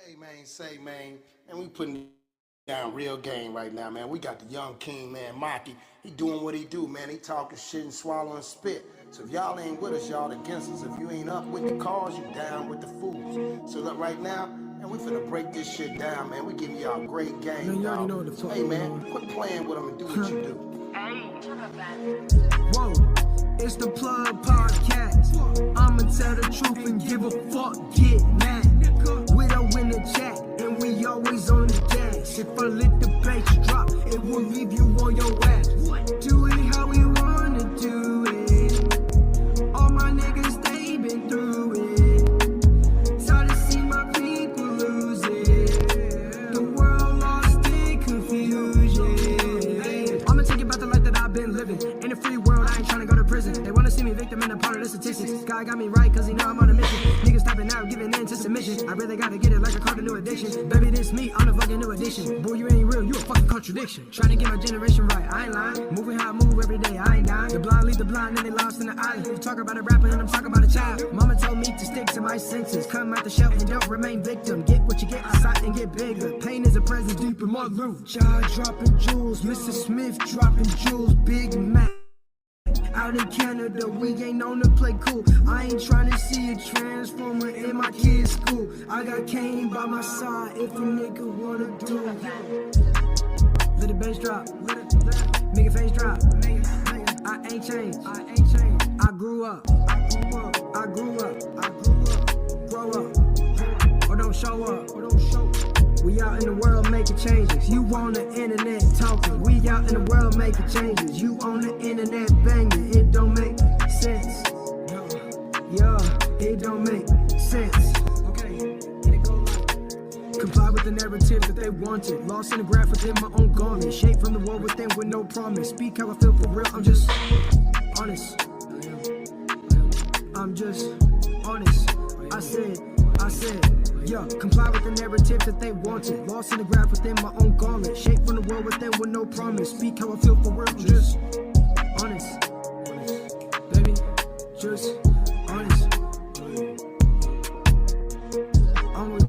Hey man, say man, and we putting down real game right now, man. We got the young king, man, Maki. He doing what he do, man. He talking shit and swallowing spit. So if y'all ain't with us, y'all against us. If you ain't up with the cause, you down with the fools. So look right now, and we finna break this shit down, man. We giving y'all great game, man. You already know what the fuck. Hey man, quit playing with them and do what you do. Whoa, it's the Plug Podcast. I'ma tell the truth and give a fuck, get mad. Widow in the chat, and we always on the gas. If I let the bass drop, it will leave you on your ass. Do it how we wanna do it. All my niggas, they been through it. Tired to see my people lose it. The world lost in confusion. I'ma take it back the life that I've been living. In a free world, I ain't tryna go to prison. They wanna see me victim and a part of the statistics. God got me right, cause he know I'm on a mission. Niggas stopping out, giving in to submission. I really gotta get it like I caught a new addiction. Baby, this me, I'm the fucking new addition. Boy, you ain't real, you a fucking contradiction. Trying to get my generation right, I ain't lying. Moving how I move every day, I ain't dying. The blind lead the blind and they lost in the eye. You talk about a rapper and I'm talking about a child. Mama told me to stick to my senses. Come out the shelf and don't remain victim. Get what you get inside and get bigger. Pain is a presence deep in my loot. Jaw dropping jewels, Mr. Smith dropping jewels. Big Mac. Out in Canada, we ain't known to play cool. I ain't trying to see a transformer in my kid's school. I got Kane by my side if a nigga wanna do it. Let the bass drop, make a face drop. I ain't changed, I grew up, grow up, or don't show up, We out in the world making changes. You on the internet talking. We out in the world making changes. You on the internet banging. It don't make sense. Yeah, it don't make sense. Okay, it go like comply with the narrative that they wanted. Lost in the graph within my own garment. Shaped from the world within with no promise. Speak how I feel for real. I'm just honest. I'm just honest. I said, yeah, comply with the narrative that they wanted. Lost in the graph within my own garment. Shaped from the world within with no promise. Speak how I feel for real, I'm just honest. Baby, just honest. I'm with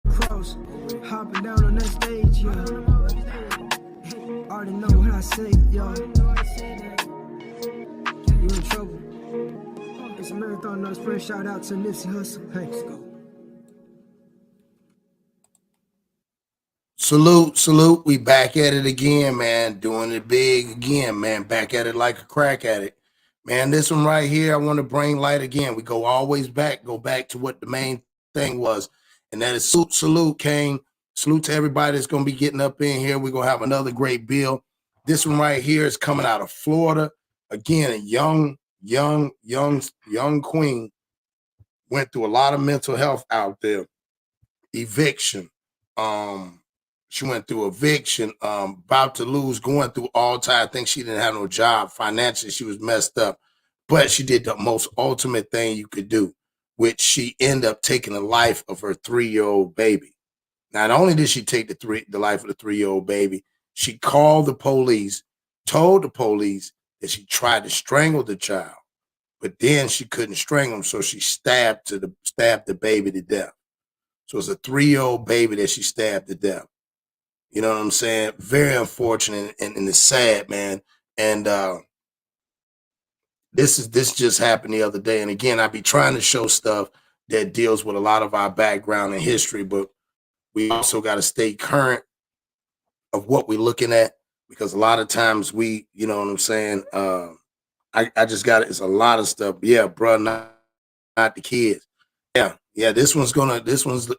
Cross, hopping down on that stage, yeah. Already know what I say, yo. You in trouble. It's a marathon, not a sprint. Shout out to Nipsey Hussle. Hey, let's go. Salute. We back at it again, man. Doing it big again, man. Back at it like a crack at it. Man, this one right here, I want to bring light again. We go back to what the main thing was. And that is salute, Kane. Salute to everybody that's going to be getting up in here. We're going to have another great bill. This one right here is coming out of Florida. Again, a young queen. Went through a lot of mental health out there. Eviction. She went through eviction, about to lose, going through all time. I think she didn't have no job. Financially, she was messed up. But she did the most ultimate thing you could do, which she ended up taking the life of her 3-year-old baby. Not only did she take the life of the 3-year-old baby, she called the police, told the police that she tried to strangle the child, but then she couldn't strangle him, so she stabbed the baby to death. So it's a 3-year-old baby that she stabbed to death. You know what I'm saying? Very unfortunate, and it's sad, man. And this just happened the other day. And again, I be trying to show stuff that deals with a lot of our background and history, but we also got to stay current of what we're looking at, because a lot of times you know what I'm saying? I just got it. It's a lot of stuff. Yeah, bro, not the kids. Yeah. This one's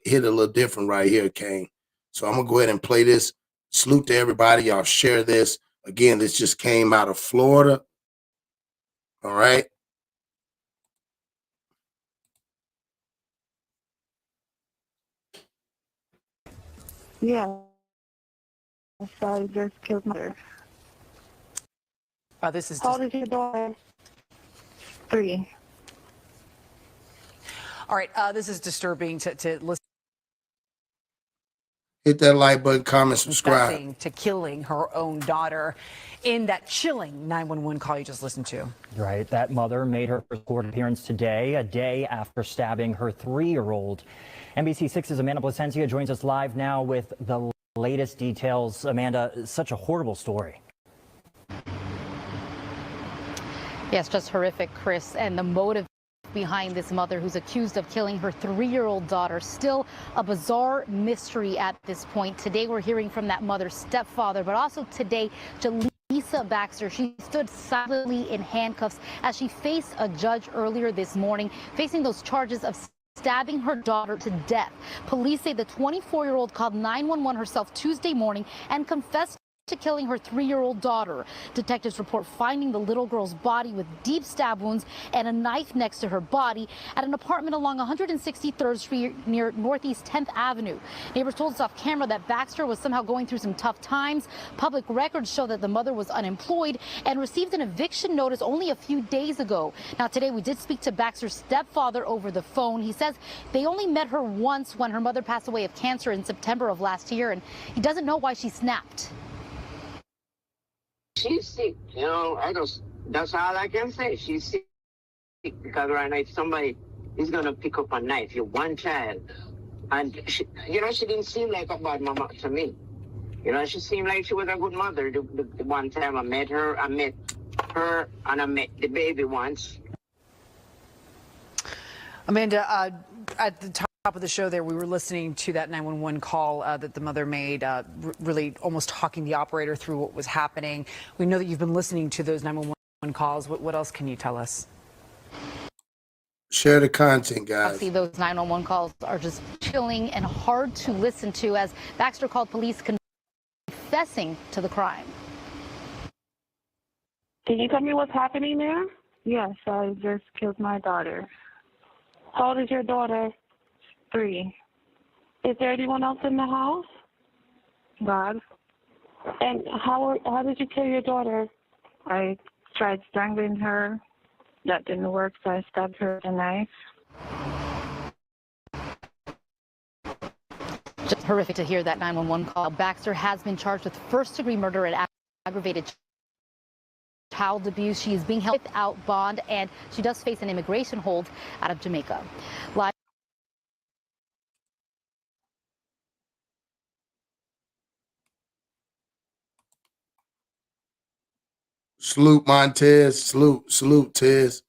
hit a little different right here, Kane. So I'm gonna go ahead and play this. Salute to everybody. Y'all share this. Again, this just came out of Florida. All right. Yeah. So I just killed my mother. This is How old is your daughter? 3. all right. This is disturbing to listen. Hit that like button, comment, subscribe. Confessing to killing her own daughter in that chilling 911 call you just listened to. Right. That mother made her first court appearance today, a day after stabbing her 3-year-old. NBC6's Amanda Placencia joins us live now with the latest details. Amanda, such a horrible story. Yes, just horrific, Chris. And the motive behind this mother who's accused of killing her 3-year-old daughter, still a bizarre mystery at this point. Today we're hearing from that mother's stepfather, but also today Jaleesa Baxter. She stood silently in handcuffs as she faced a judge earlier this morning, facing those charges of stabbing her daughter to death. Police say the 24-year-old called 911 herself Tuesday morning and confessed to killing her 3-year-old daughter. Detectives report finding the little girl's body with deep stab wounds and a knife next to her body at an apartment along 163rd Street near Northeast 10th Avenue. Neighbors told us off camera that Baxter was somehow going through some tough times. Public records show that the mother was unemployed and received an eviction notice only a few days ago. Now today we did speak to Baxter's stepfather over the phone. He says they only met her once when her mother passed away of cancer in September of last year, and he doesn't know why she snapped. She's sick, that's all I can say. She's sick because right now if somebody is going to pick up a knife, you're one child. And, she didn't seem like a bad mama to me. She seemed like she was a good mother. The one time I met her and I met the baby once. Amanda, at the top of the show there, we were listening to that 911 call that the mother made, really almost talking the operator through what was happening. We know that you've been listening to those 911 calls. What else can you tell us? Share the content, guys. See, those 911 calls are just chilling and hard to listen to as Baxter called police confessing to the crime. Can you tell me what's happening there? Yes, I just killed my daughter. How old is your daughter? 3. Is there anyone else in the house? God. And how did you kill your daughter? I tried strangling her. That didn't work, so I stabbed her with a knife. Just horrific to hear that 911 call. Baxter has been charged with first-degree murder and aggravated child abuse. She is being held without bond, and she does face an immigration hold out of Jamaica. Live. Salute, Montez. Salute, Tez.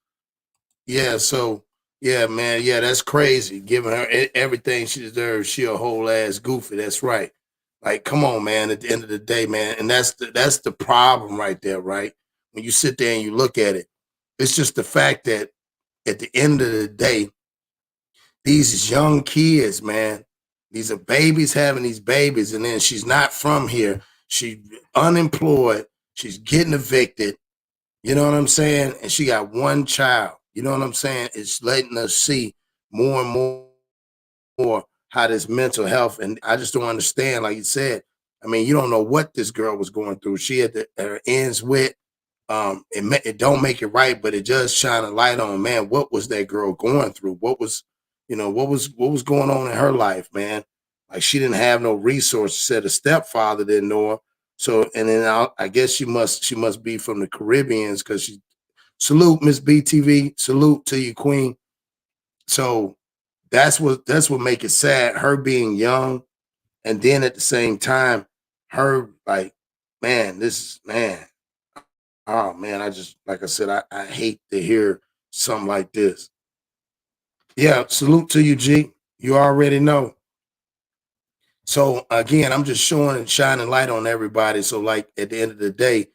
Yeah, so, yeah, man. Yeah, that's crazy. Giving her everything she deserves. She a whole ass goofy. That's right. Like, come on, man. At the end of the day, man. And that's the problem right there, right? When you sit there and you look at it, it's just the fact that at the end of the day, these is young kids, man. These are babies having these babies, and then she's not from here. She's unemployed. She's getting evicted. You know what I'm saying? And she got one child. You know what I'm saying? It's letting us see more and more how this mental health, and I just don't understand. Like you said, I mean, you don't know what this girl was going through. She had her ends with. It don't make it right, but it does shine a light on, man, what was that girl going through? What was going on in her life, man? Like, she didn't have no resources. Said a stepfather didn't know her. So, and then I guess she must be from the Caribbeans, because she salute Miss BTV, salute to you, Queen. So that's what make it sad. Her being young, and then at the same time, her like, man, oh man, like I said, I hate to hear something like this. Yeah, salute to you, G. You already know. So again, I'm just showing and shining light on everybody. So like at the end of the day,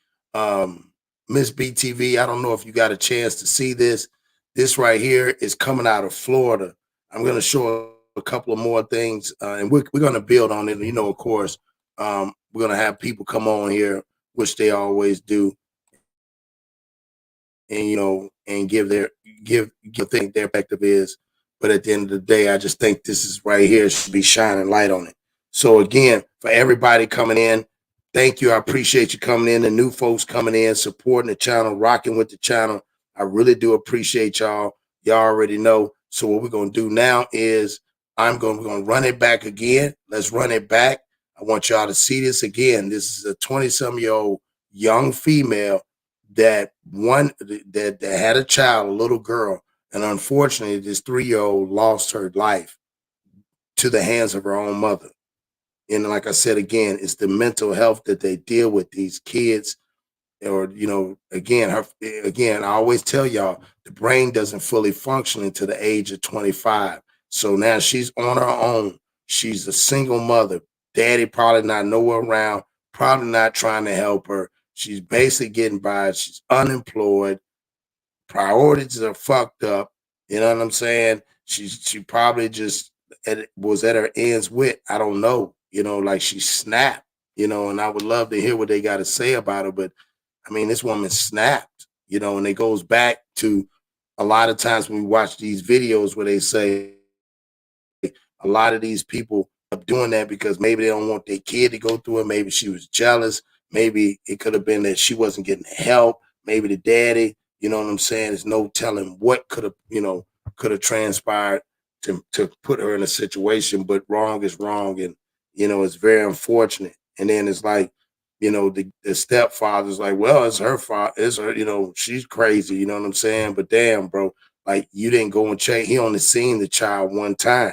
Miss BTV, I don't know if you got a chance to see this. This right here is coming out of Florida. I'm going to show a couple of more things, and we're going to build on it. Of course, we're going to have people come on here, which they always do, and and give their perspective is. But at the end of the day, I just think this is right here should be shining light on it. So again, for everybody coming in, thank you. I appreciate you coming in. The new folks coming in, supporting the channel, rocking with the channel. I really do appreciate y'all. Y'all already know. So what we're gonna do now is we're gonna run it back again. Let's run it back. I want y'all to see this again. This is a 20-some-year-old young female that had a child, a little girl, and unfortunately, this 3-year-old lost her life to the hands of her own mother. And like I said again, it's the mental health that they deal with these kids. Or, again, I always tell y'all, the brain doesn't fully function until the age of 25. So now she's on her own. She's a single mother. Daddy probably not nowhere around, probably not trying to help her. She's basically getting by. She's unemployed. Priorities are fucked up. You know what I'm saying? She probably just was at her ends with, I don't know, like she snapped, and I would love to hear what they got to say about her. But I mean, this woman snapped, and it goes back to a lot of times when we watch these videos where they say a lot of these people are doing that because maybe they don't want their kid to go through it. Maybe she was jealous. Maybe it could have been that she wasn't getting help. Maybe the daddy, you know what I'm saying? There's no telling what could have transpired to put her in a situation, but wrong is wrong. And, it's very unfortunate. And then it's like, the stepfather's like, well, it's her fault. It's her, she's crazy. You know what I'm saying? But damn, bro, like you didn't go and check. He only seen the child one time.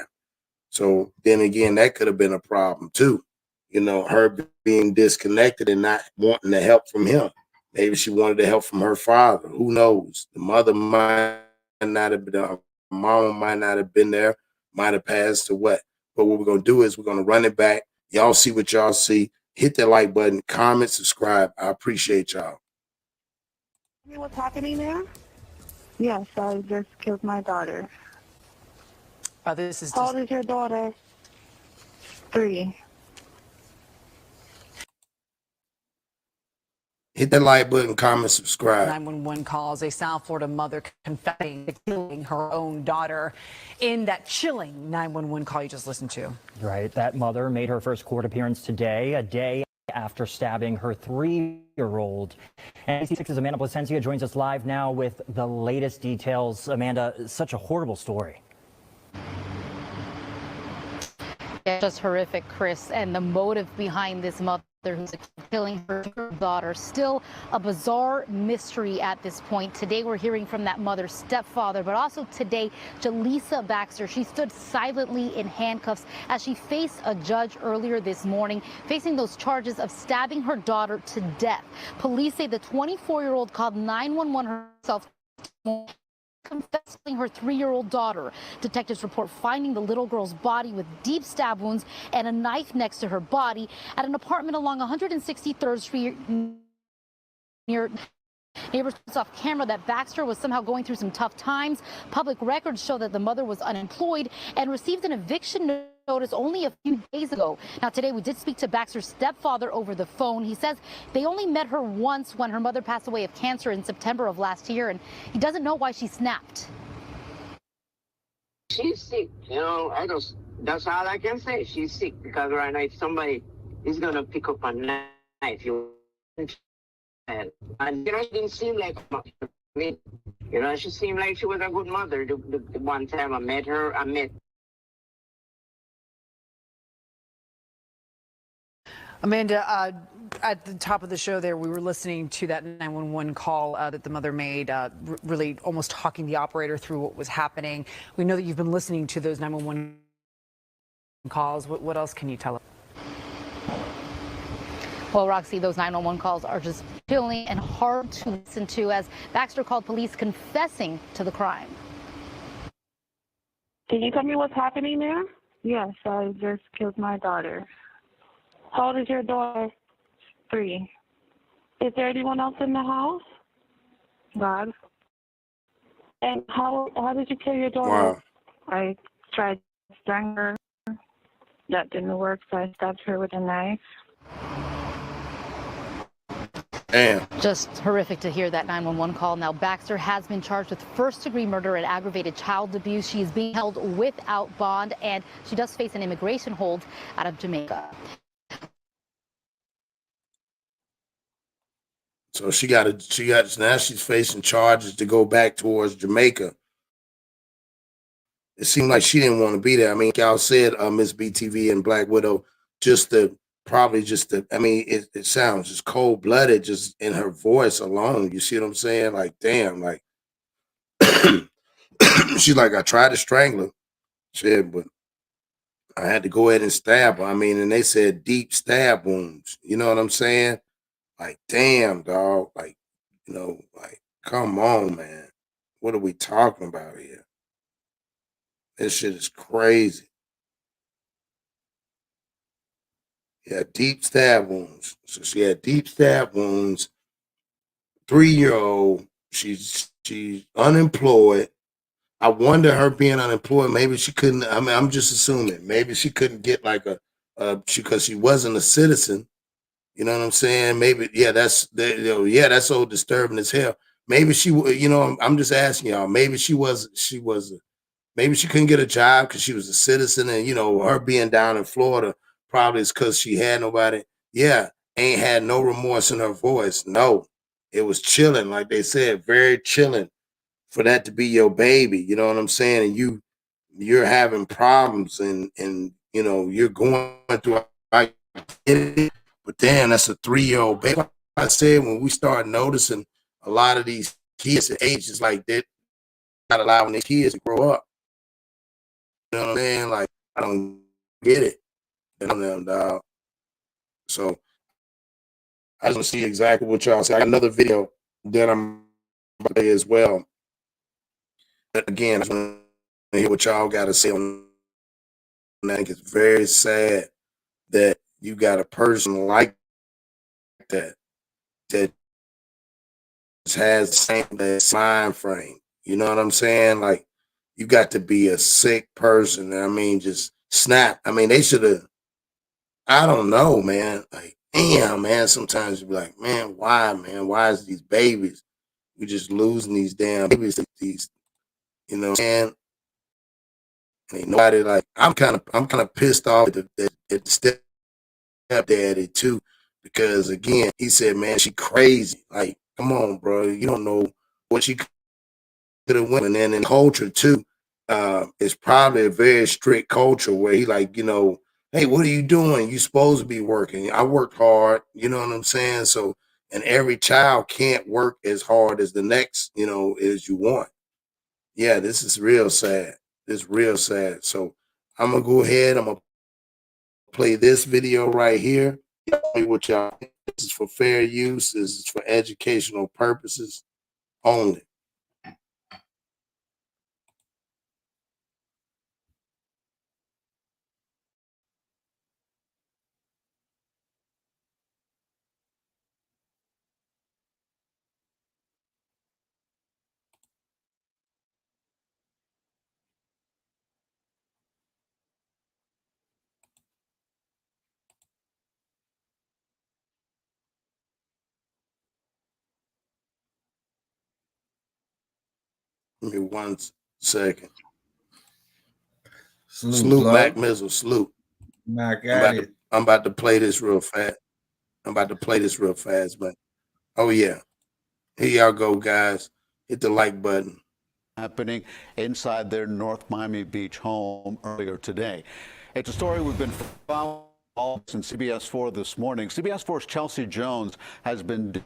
So then again, that could have been a problem too. Her being disconnected and not wanting the help from him. Maybe she wanted the help from her father. Who knows? The mother might not have been, mama might not have been there, might have passed or what. But what we're going to do is we're going to run it back. Y'all see what y'all see. Hit that like button, comment, subscribe. I appreciate y'all. What's happening there? Yes, I just killed my daughter. This is How old is your daughter? 3. Hit that like button, comment, subscribe. 911 calls, a South Florida mother confessing to killing her own daughter in that chilling 911 call you just listened to. Right. That mother made her first court appearance today, a day after stabbing her 3-year-old. And ABC6's Amanda Placencia joins us live now with the latest details. Amanda, such a horrible story. Yeah, just horrific, Chris. And the motive behind this mother who's killing her daughter, still a bizarre mystery at this point. Today we're hearing from that mother's stepfather, but also today Jaleesa Baxter. She stood silently in handcuffs as she faced a judge earlier this morning, facing those charges of stabbing her daughter to death. Police say the 24-year-old called 911 herself, confessing her 3-year-old daughter. Detectives report finding the little girl's body with deep stab wounds and a knife next to her body at an apartment along 163rd Street near. Neighbors saw off camera that Baxter was somehow going through some tough times. Public records show that the mother was unemployed and received an eviction notice only a few days ago. Now, today we did speak to Baxter's stepfather over the phone. He says they only met her once when her mother passed away of cancer in September of last year, and he doesn't know why she snapped. She's sick, that's all I can say. She's sick because right now if somebody is going to pick up a knife, and she didn't seem like she seemed like she was a good mother. The one time I met her, Amanda, at the top of the show there, we were listening to that 911 call that the mother made, really almost talking the operator through what was happening. We know that you've been listening to those 911 calls. What else can you tell us? Well, Roxy, those 911 calls are just chilling and hard to listen to as Baxter called police confessing to the crime. Can you tell me what's happening there? Yes, I just killed my daughter. How old is your daughter? 3. Is there anyone else in the house? God. And how did you kill your daughter? Wow. I tried to strangle her. That didn't work, so I stabbed her with a knife. Damn. Just horrific to hear that 911 call. Now, Baxter has been charged with first-degree murder and aggravated child abuse. She is being held without bond, and she does face an immigration hold out of Jamaica. So now she's facing charges to go back towards Jamaica. It seemed like she didn't want to be there. I mean, y'all said Miss BTV and Black Widow, just the probably just the, I mean, it sounds just cold blooded just in her voice alone. You see what I'm saying? Like, damn, like she's like, I tried to strangle her, shit, but I had to go ahead and stab her. I mean, and they said deep stab wounds. You know what I'm saying? Like, damn, dog. Like, like, come on, man. What are we talking about here? This shit is crazy. Yeah, deep stab wounds. So she had deep stab wounds. 3-year-old. She's unemployed. I wonder her being unemployed. Maybe she couldn't. I mean, I'm just assuming. Maybe she couldn't get like because she wasn't a citizen. You know what I'm saying? Maybe, yeah, yeah, that's so disturbing as hell. Maybe I'm just asking y'all. Maybe maybe she couldn't get a job because she was a citizen, and her being down in Florida probably is because she had nobody. Yeah, ain't had no remorse in her voice. No, it was chilling, like they said, very chilling for that to be your baby. You know what I'm saying? And you're having problems, and you're going through. But damn, that's a 3-year-old baby. I said when we start noticing a lot of these kids at ages like that, not allowing their kids to grow up. You know what I'm saying? Like, I don't get it. Dog. So I just want to see exactly what y'all say. I got another video that I'm about to play as well. But again, I just want to hear what y'all got to say on that. It's very sad that you got a person like that has the same mind frame. You know what I'm saying? Like, you got to be a sick person. I mean, just snap. I mean, they should have, I don't know, man. Like, damn, man. Sometimes you be like, man? Why is these babies? We just losing these damn babies. These, and ain't nobody like. I'm kind of pissed off at the stepdaddy too, because again, he said, man, she crazy. Like, come on, bro. You don't know what she could have went. And then in culture too, it's probably a very strict culture where he like, hey, what are you doing? You supposed to be working. I worked hard. You know what I'm saying? So, and every child can't work as hard as the next, as you want. Yeah, this is real sad. It's real sad. So I'm gonna go ahead. I'm gonna play this video right here. Tell me what y'all think. This is for fair use. This is for educational purposes only. Give me 1 second. Salute Mac Mizzle. Salute. Mac got it. I'm about to play this real fast. But oh yeah. Here y'all go, guys. Hit the like button. Happening inside their North Miami Beach home earlier today. It's a story we've been following since CBS 4 this morning. CBS 4's Chelsea Jones has been.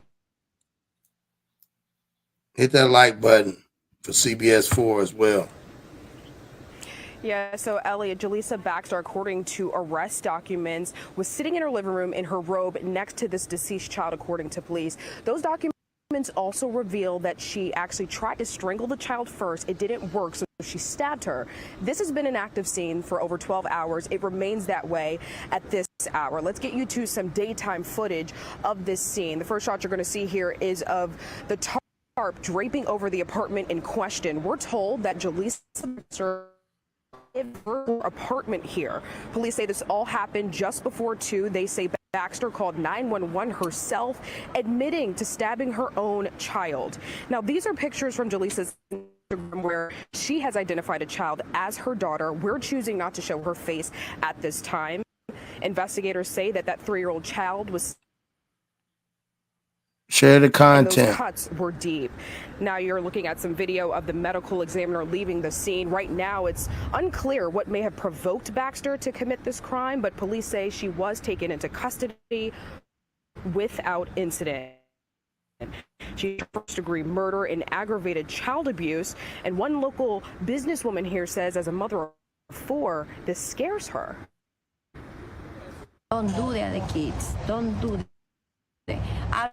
Hit that like button for CBS 4 as well. Yeah, so Elliot, Jaleesa Baxter, according to arrest documents, was sitting in her living room in her robe next to this deceased child, according to police. Those documents also reveal that she actually tried to strangle the child first. It didn't work, so she stabbed her. This has been an active scene for over 12 hours. It remains that way at this hour. Let's get you to some daytime footage of this scene. The first shot you're going to see here is of the tarp draping over the apartment in question. We're told that Jaleesa Baxter her apartment here. Police say this all happened just before 2. They say Baxter called 911 herself, admitting to stabbing her own child. Now, these are pictures from Jaleesa's Instagram where she has identified a child as her daughter. We're choosing not to show her face at this time. Investigators say that 3-year-old child was Share the and those content. cuts were deep. Now you're looking at some video of the medical examiner leaving the scene. Right now, it's unclear what may have provoked Baxter to commit this crime, but police say she was taken into custody without incident. She first-degree murder and aggravated child abuse, and one local businesswoman here says, as a mother of 4, this scares her. Don't do that, the kids. Don't do that. I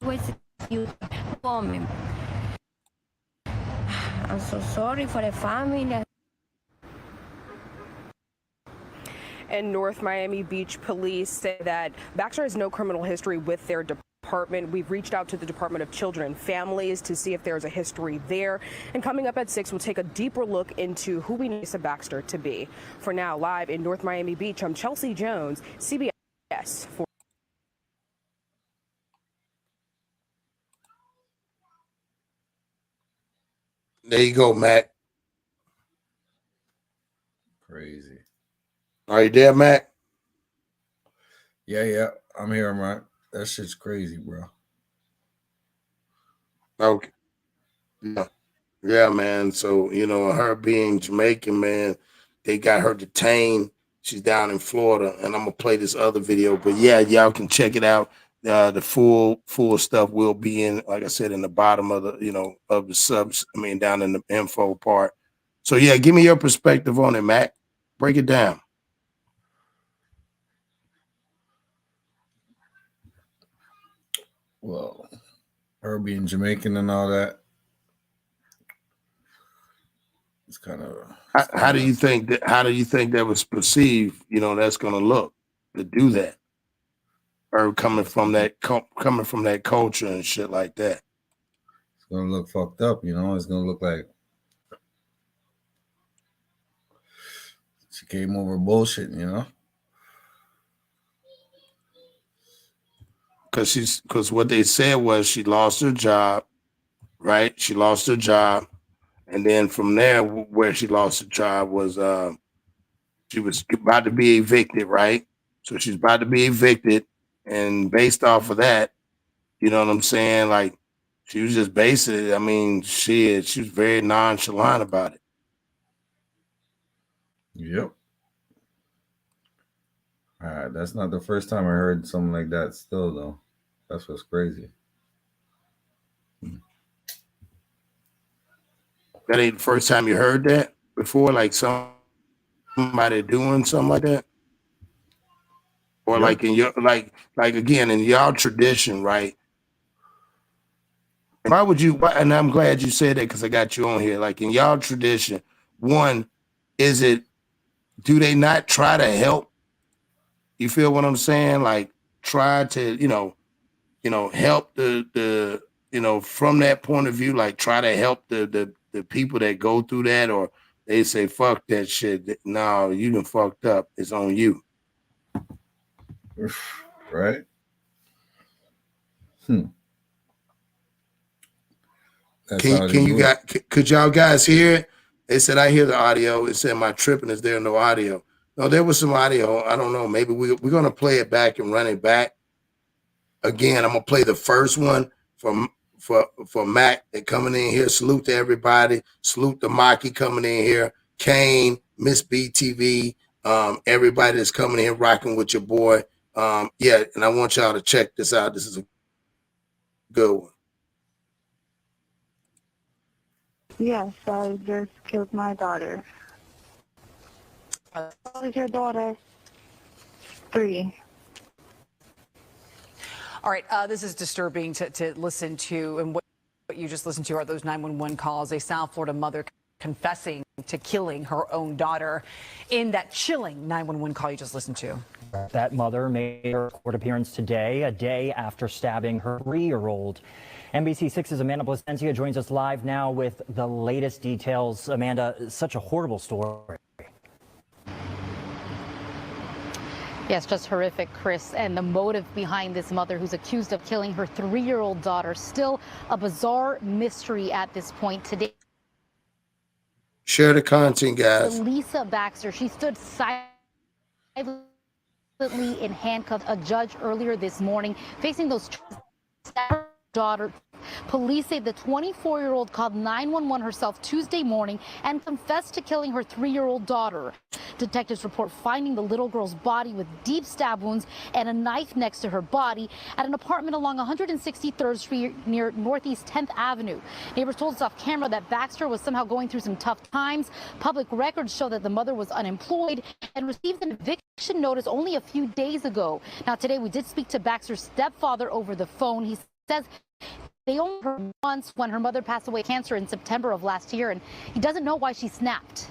always you for me. I'm so sorry for the family. And North Miami Beach police say that Baxter has no criminal history with their department. We've reached out to the Department of Children and Families to see if there's a history there. And coming up at 6, we'll take a deeper look into who we know Lisa Baxter to be. For now, live in North Miami Beach, I'm Chelsea Jones, CBS. There you go, Mac. Crazy. Are you there, Mac? Yeah, I'm here, man. That shit's crazy, bro. Okay. Yeah, man. So, her being Jamaican, man, they got her detained. She's down in Florida, and I'm gonna play this other video. But yeah, y'all can check it out. The full stuff will be in, like I said, in the bottom of the, of the subs. I mean, down in the info part. So yeah, give me your perspective on it, Mac. Break it down. Well, her being Jamaican and all that. It's kind of. How do you think that? How do you think that was perceived? That's going to look to do that, or coming from that culture and shit like that. It's going to look fucked up, It's going to look like she came over bullshit, Because what they said was she lost her job, right? She lost her job. And then from there, where she lost her job was she was about to be evicted, right? So she's about to be evicted. And based off of that, you know what I'm saying? Like, she was just basically, I mean, she was very nonchalant about it. Yep. All right, that's not the first time I heard something like that still, though. That's what's crazy. That ain't the first time you heard that before, like somebody doing something like that? Or like in your like again in y'all tradition, right? Why would you? And I'm glad you said that because I got you on here. Like in y'all tradition, one, do they not try to help? You feel what I'm saying? Like try to help the from that point of view, like try to help the people that go through that, or they say fuck that shit. No, you done fucked up. It's on you. Right? Could y'all guys hear it? They said I hear the audio. It said my tripping is there no audio. No, there was some audio. I don't know. Maybe we're gonna play it back and run it back. Again, I'm gonna play the first one for Mac and coming in here. Salute to everybody. Salute to Maki coming in here. Kane, Miss BTV, everybody that's coming in rocking with your boy. Yeah, and I want y'all to check this out. This is a good one. Yes, I just killed my daughter. How old is your daughter? 3. All right, this is disturbing to listen to, and what you just listened to are those 911 calls. A South Florida mother confessing to killing her own daughter in that chilling 911 call you just listened to. That mother made her court appearance today, a day after stabbing her 3-year-old. NBC6's Amanda Placencia joins us live now with the latest details. Amanda, such a horrible story. Yes, just horrific, Chris. And the motive behind this mother who's accused of killing her 3-year-old daughter, still a bizarre mystery at this point today. Share the content, guys. Lisa Baxter, she stood silently in handcuffs. A judge earlier this morning facing those daughter. Police say the 24-year-old called 911 herself Tuesday morning and confessed to killing her 3-year-old daughter. Detectives report finding the little girl's body with deep stab wounds and a knife next to her body at an apartment along 163rd Street near Northeast 10th Avenue. Neighbors told us off camera that Baxter was somehow going through some tough times. Public records show that the mother was unemployed and received an eviction notice only a few days ago. Now, today we did speak to Baxter's stepfather over the phone. He says they only heard once when her mother passed away of cancer in September of last year, and he doesn't know why she snapped.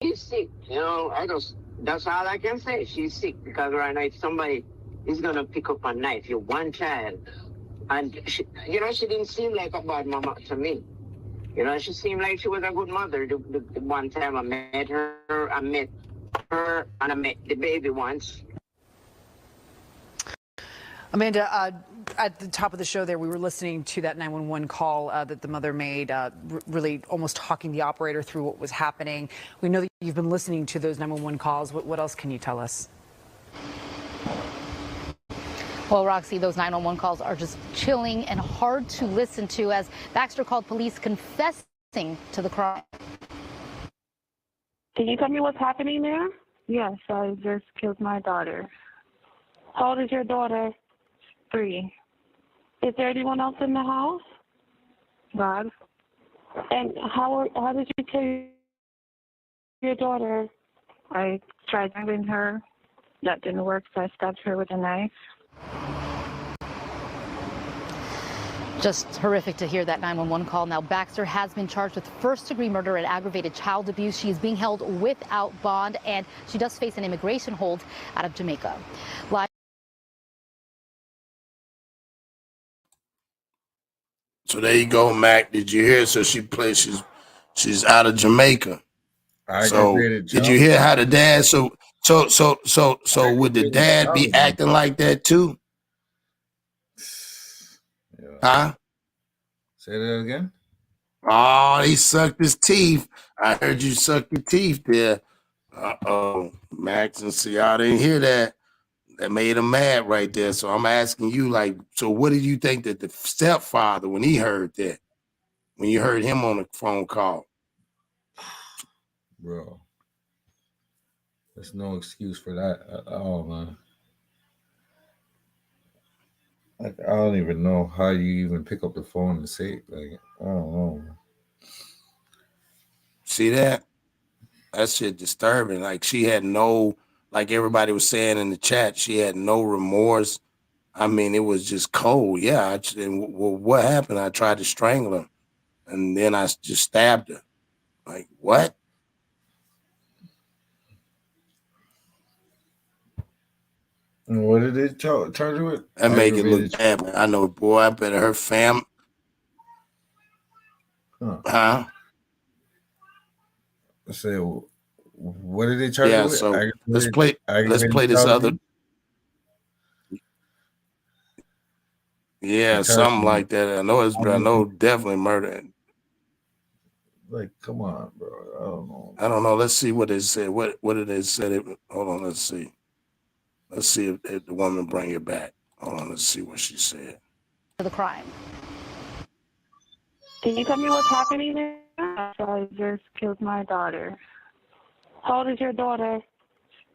She's sick, you know. That's all I can say. She's sick because right now if somebody is gonna pick up a knife, you're one child, and she didn't seem like a bad mama to me. You know, she seemed like she was a good mother. The one time I met her and I met the baby once. Amanda, at the top of the show there, we were listening to that 911 call that the mother made, really almost talking the operator through what was happening. We know that you've been listening to those 911 calls. What else can you tell us? Well, Roxy, those 911 calls are just chilling and hard to listen to as Baxter called police confessing to the crime. Can you tell me what's happening there? Yes, I just killed my daughter. How old is your daughter? 3. Is there anyone else in the house? God. And how did you kill your daughter? I tried strangling her. That didn't work, so I stabbed her with a knife. Just horrific to hear that 911 call. Now, Baxter has been charged with first-degree murder and aggravated child abuse. She is being held without bond, and she does face an immigration hold out of Jamaica. Live. So there you go, Mac. Did you hear? So she's out of Jamaica. So did you hear how the dad? So would the dad be acting like that too? Yeah. Huh? Say that again. Oh, he sucked his teeth. I heard you suck your teeth there. Uh-oh, Max and see, I didn't hear that. That made him mad right there. So I'm asking you, like, so what did you think that the stepfather, when he heard that, when you heard him on the phone call? Bro, there's no excuse for that at all, man. Like, I don't even know how you even pick up the phone and say it. Like, I don't know, man. See that? That shit disturbing. Like, she had no, like everybody was saying in the chat, she had no remorse. I mean, it was just cold. Yeah. Well, what happened? I tried to strangle her, and then I just stabbed her. Like, what? What did they charge you with? That make it look bad, man. I know, boy. I bet her family. Huh? So, what did they charge you with? So let's play this other. Yeah, something like that. I know definitely murder. Like, come on, bro. I don't know. Let's see what they said. What did they say? Hold on, let's see. Let's see if the woman bring it back. Hold on, let's see what she said. The crime. Can you tell me what's happening there? I just killed my daughter. How old is your daughter?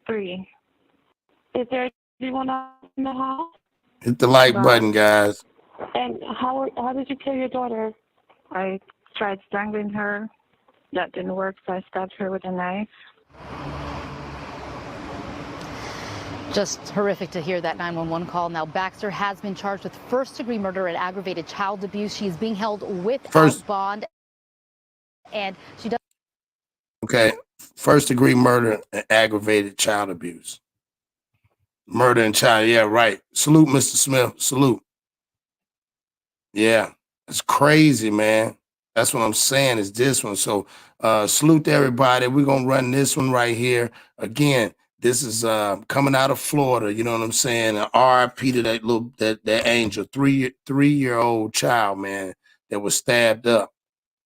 3. Is there anyone else in the house? Hit the like button, guys. And how did you kill your daughter? I tried strangling her. That didn't work, so I stabbed her with a knife. Just horrific to hear that 911 call. Now, Baxter has been charged with first-degree murder and aggravated child abuse. She is being held without bond, and she does. Okay, first-degree murder and aggravated child abuse. Murder and child, yeah, right. Salute, Mr. Smith. Salute. Yeah, it's crazy, man. That's what I'm saying is this one. So salute to everybody. We're going to run this one right here. Again, this is coming out of Florida. You know what I'm saying? RIP to that angel, three-year-old child, man, that was stabbed up.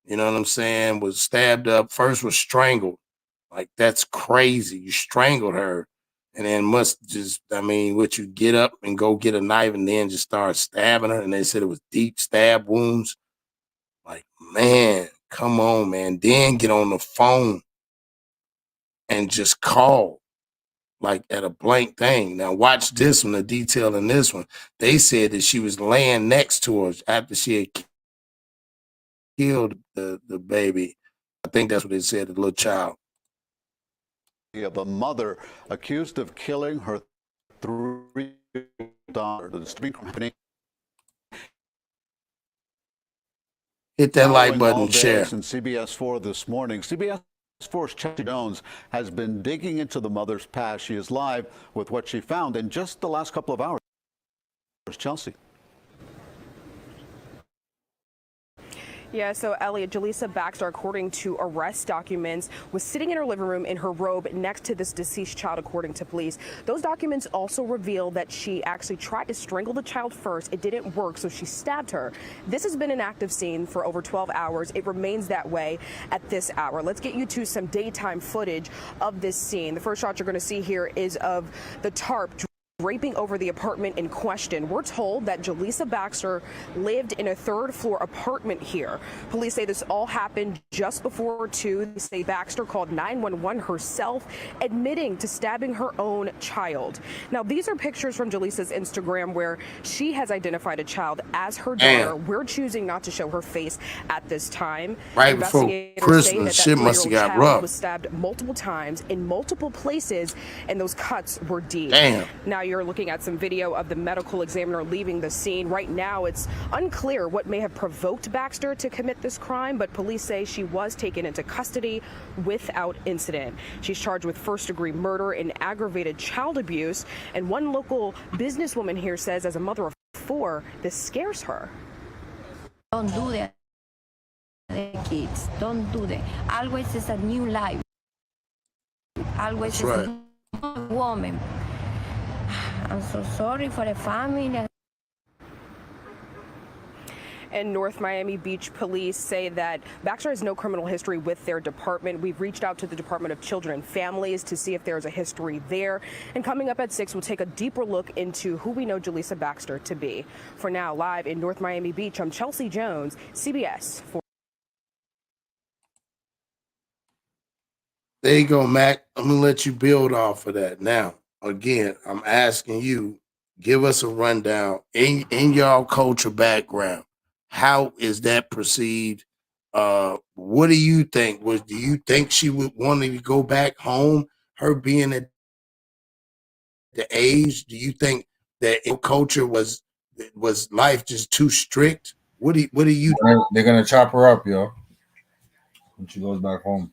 You know what I'm saying? Was stabbed up. First was strangled. Like, that's crazy. You strangled her and then must just, I mean, what, you get up and go get a knife and then just start stabbing her? And they said it was deep stab wounds. Like, man, come on, man. Then get on the phone and just call, like, at a blank thing. Now, watch this one, the detail in this one. They said that she was laying next to her after she had killed the baby. I think that's what they said, the little child. Of a mother accused of killing her 3-year-old daughter. The disturbing crime happening. Hit that like Following button all and share. days in CBS 4 this morning, CBS 4's Chelsea Jones has been digging into the mother's past. She is live with what she found in just the last couple of hours. Chelsea. Yeah, so Elliot, Jaleesa Baxter, according to arrest documents, was sitting in her living room in her robe next to this deceased child, according to police. Those documents also reveal that she actually tried to strangle the child first. It didn't work, so she stabbed her. This has been an active scene for over 12 hours. It remains that way at this hour. Let's get you to some daytime footage of this scene. The first shot you're going to see here is of the tarp draping over the apartment in question. We're told that Jaleesa Baxter lived in a third-floor apartment here. Police say this all happened just before 2. They say Baxter called 911 herself, admitting to stabbing her own child. Now, these are pictures from Jaleesa's Instagram where she has identified a child as her daughter. We're choosing not to show her face at this time. Right before Christmas, shit must have got rough. Was stabbed multiple times in multiple places, and those cuts were deep. Damn. Now you're looking at some video of the medical examiner leaving the scene. Right now, it's unclear what may have provoked Baxter to commit this crime, but police say she was taken into custody without incident. She's charged with first-degree murder and aggravated child abuse. And one local businesswoman here says, as a mother of 4, this scares her. Don't do that, the kids. Don't do that. Always is a new life. Always is a new woman. I'm so sorry for the family. And North Miami Beach police say that Baxter has no criminal history with their department. We've reached out to the Department of Children and Families to see if there's a history there. And coming up at 6, we'll take a deeper look into who we know Jaleesa Baxter to be. For now, live in North Miami Beach, I'm Chelsea Jones, CBS 4. There you go, Mac. I'm going to let you build off of that. Now, again, I'm asking you, give us a rundown in y'all culture background. How is that perceived? What do you think? Do you think she would want to go back home, her being at the age? Do you think that in culture was life just too strict? What do you They're going to chop her up, yo, when she goes back home.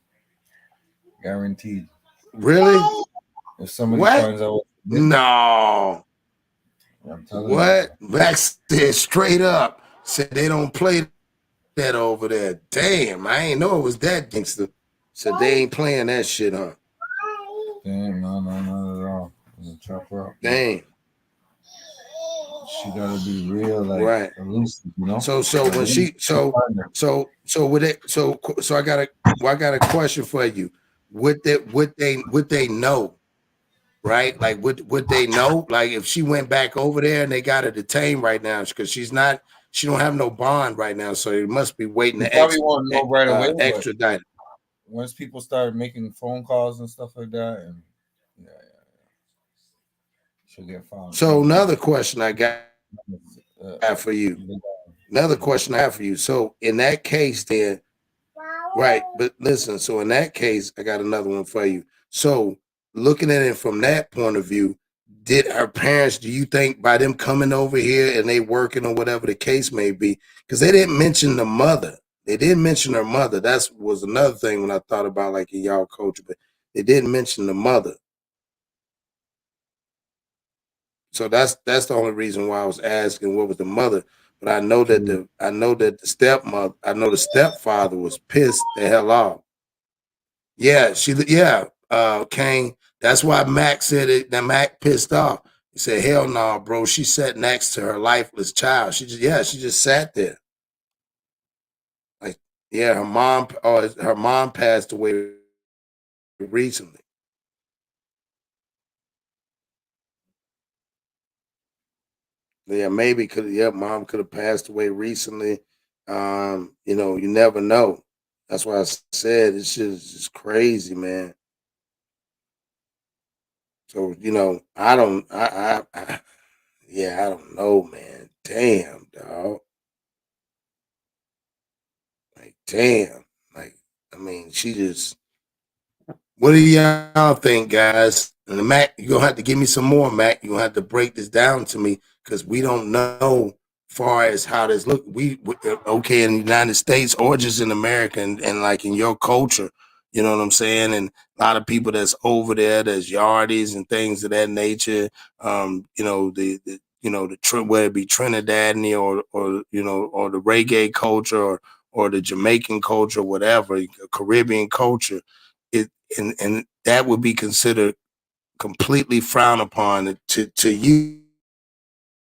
Guaranteed. Really? If somebody finds out. No. I'm telling what? Max said straight up. Said they don't play that over there. Damn, I ain't know it was that gangster. So they ain't playing that shit, huh? Damn, no, not at all. Chop her up. Damn. She gotta be real, like elusive, you know. So when she with it, so I got a question for you. Would they know, right? Like would they know? Like if she went back over there and they got her detained right now because she don't have no bond right now, so it must be waiting to extradite. Once people start making phone calls and stuff like that, and she'll get found. So another question I got for you. Another question I have for you. So in that case, then. Right, but listen, so in that case, I got another one for you. So looking at it from that point of view, did her parents, do you think by them coming over here and they working or whatever the case may be, because they didn't mention the mother. They didn't mention her mother. That was another thing when I thought about like in y'all culture, but they didn't mention the mother. So that's the only reason why I was asking what was the mother. But I know that the stepfather was pissed the hell off. Yeah, Kane. That's why Mac said it. That Mac pissed off. He said, "Hell no, bro." She sat next to her lifeless child. She just sat there. Like, yeah, her mom passed away recently. Yeah, maybe mom could have passed away recently. You know, you never know. That's why I said it's just crazy, man. So, you know, yeah, I don't know, man. Damn, dog. Like, damn. Like, I mean, she just what do y'all think, guys? And Mac, you're gonna have to give me some more, Mac. You're gonna have to break this down to me because we don't know far as how this look. Okay in the United States or just in America and like in your culture, you know what I'm saying? And a lot of people that's over there, there's yardies and things of that nature. You know, whether it be Trinidadian or you know, or the reggae culture or the Jamaican culture, whatever, Caribbean culture. It and that would be considered completely frowned upon to you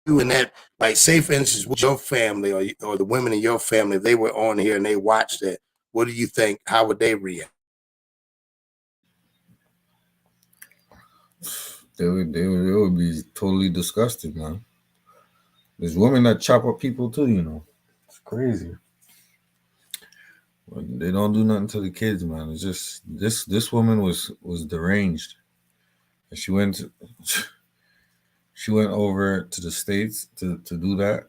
and that, like, say for instance with your family or the women in your family, if they were on here and they watched that, what do you think, how would they react? They would be totally disgusted, man. There's women that chop up people too, you know. It's crazy. But they don't do nothing to the kids, man. It's just this woman was deranged. And she went over to the States to do that.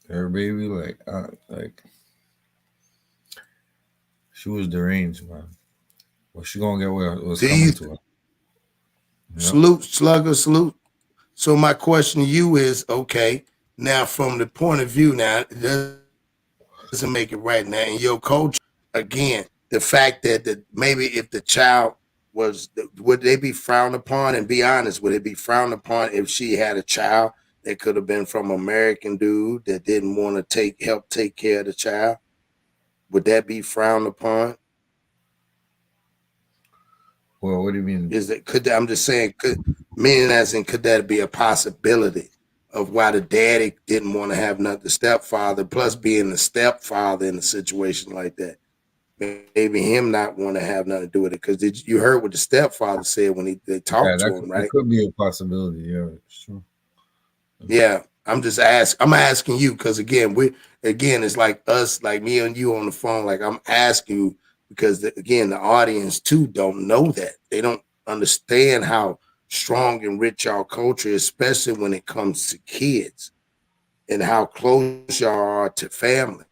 Her baby, like she was deranged, man. Well, she gonna get what was coming to her. Salute, Slugger, salute. So my question to you is, okay, now from the point of view, now it doesn't make it right now in your culture. Again, the fact that maybe if the child would they be frowned upon? And be honest, would it be frowned upon if she had a child that could have been from an American dude that didn't want to help take care of the child? Would that be frowned upon? Well, what do you mean? I'm just saying, meaning as in, could that be a possibility of why the daddy didn't want to have nothing, the stepfather, plus being the stepfather in a situation like that? Maybe him not want to have nothing to do with it, because you heard what the stepfather said when they talked to him, right? That could be a possibility. Yeah, sure. Yeah, I'm asking you because again, it's like us, like me and you on the phone. Like, I'm asking you because again, the audience too don't know that. They don't understand how strong and rich our culture is, especially when it comes to kids and how close y'all are to family.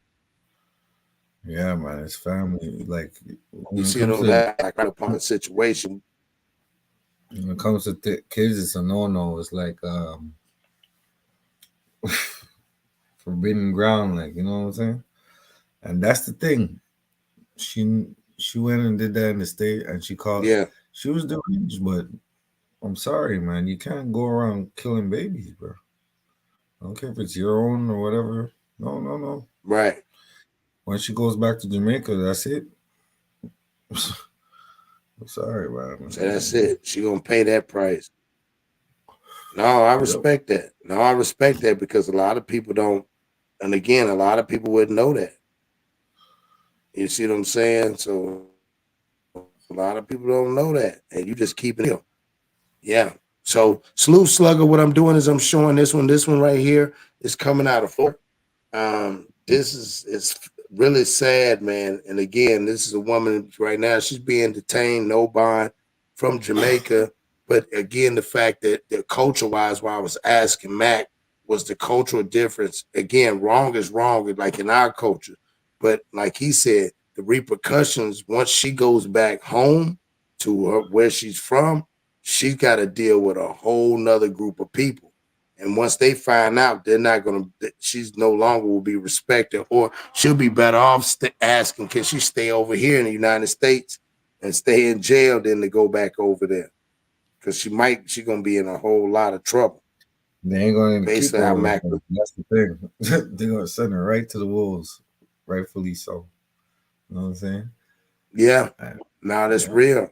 Yeah, man, it's family. Like, you see what I'm saying? Like, right upon the situation. When it comes to kids, it's a no-no. It's like forbidden ground, like, you know what I'm saying? And that's the thing. She went and did that in the state, and she called. Yeah, she was deranged, but I'm sorry, man. You can't go around killing babies, bro. I don't care if it's your own or whatever. No. Right. When she goes back to Jamaica, that's it. I'm sorry, man. So that's it. She gonna pay that price. No, I respect that. No, I respect that because a lot of people don't, and again, a lot of people wouldn't know that. You see what I'm saying? So a lot of people don't know that, and you just keep it real. Yeah. So Salute Slugger, what I'm doing is I'm showing this one. This one right here is coming out of Florida. This is really sad, man. And again, this is a woman right now. She's being detained, no bond, from Jamaica. But again, the fact that culture-wise, why I was asking Mac, was the cultural difference. Again, wrong is wrong, like in our culture. But like he said, the repercussions, once she goes back home to where she's from, she got to deal with a whole nother group of people. And once they find out, they're not going to, she's no longer will be respected, or she'll be better off asking, can she stay over here in the United States and stay in jail than to go back over there? Because she's going to be in a whole lot of trouble. They ain't going to keep her over Mac. That's the thing. They're going to send her right to the wolves, rightfully so. You know what I'm saying? Yeah. Now that's real.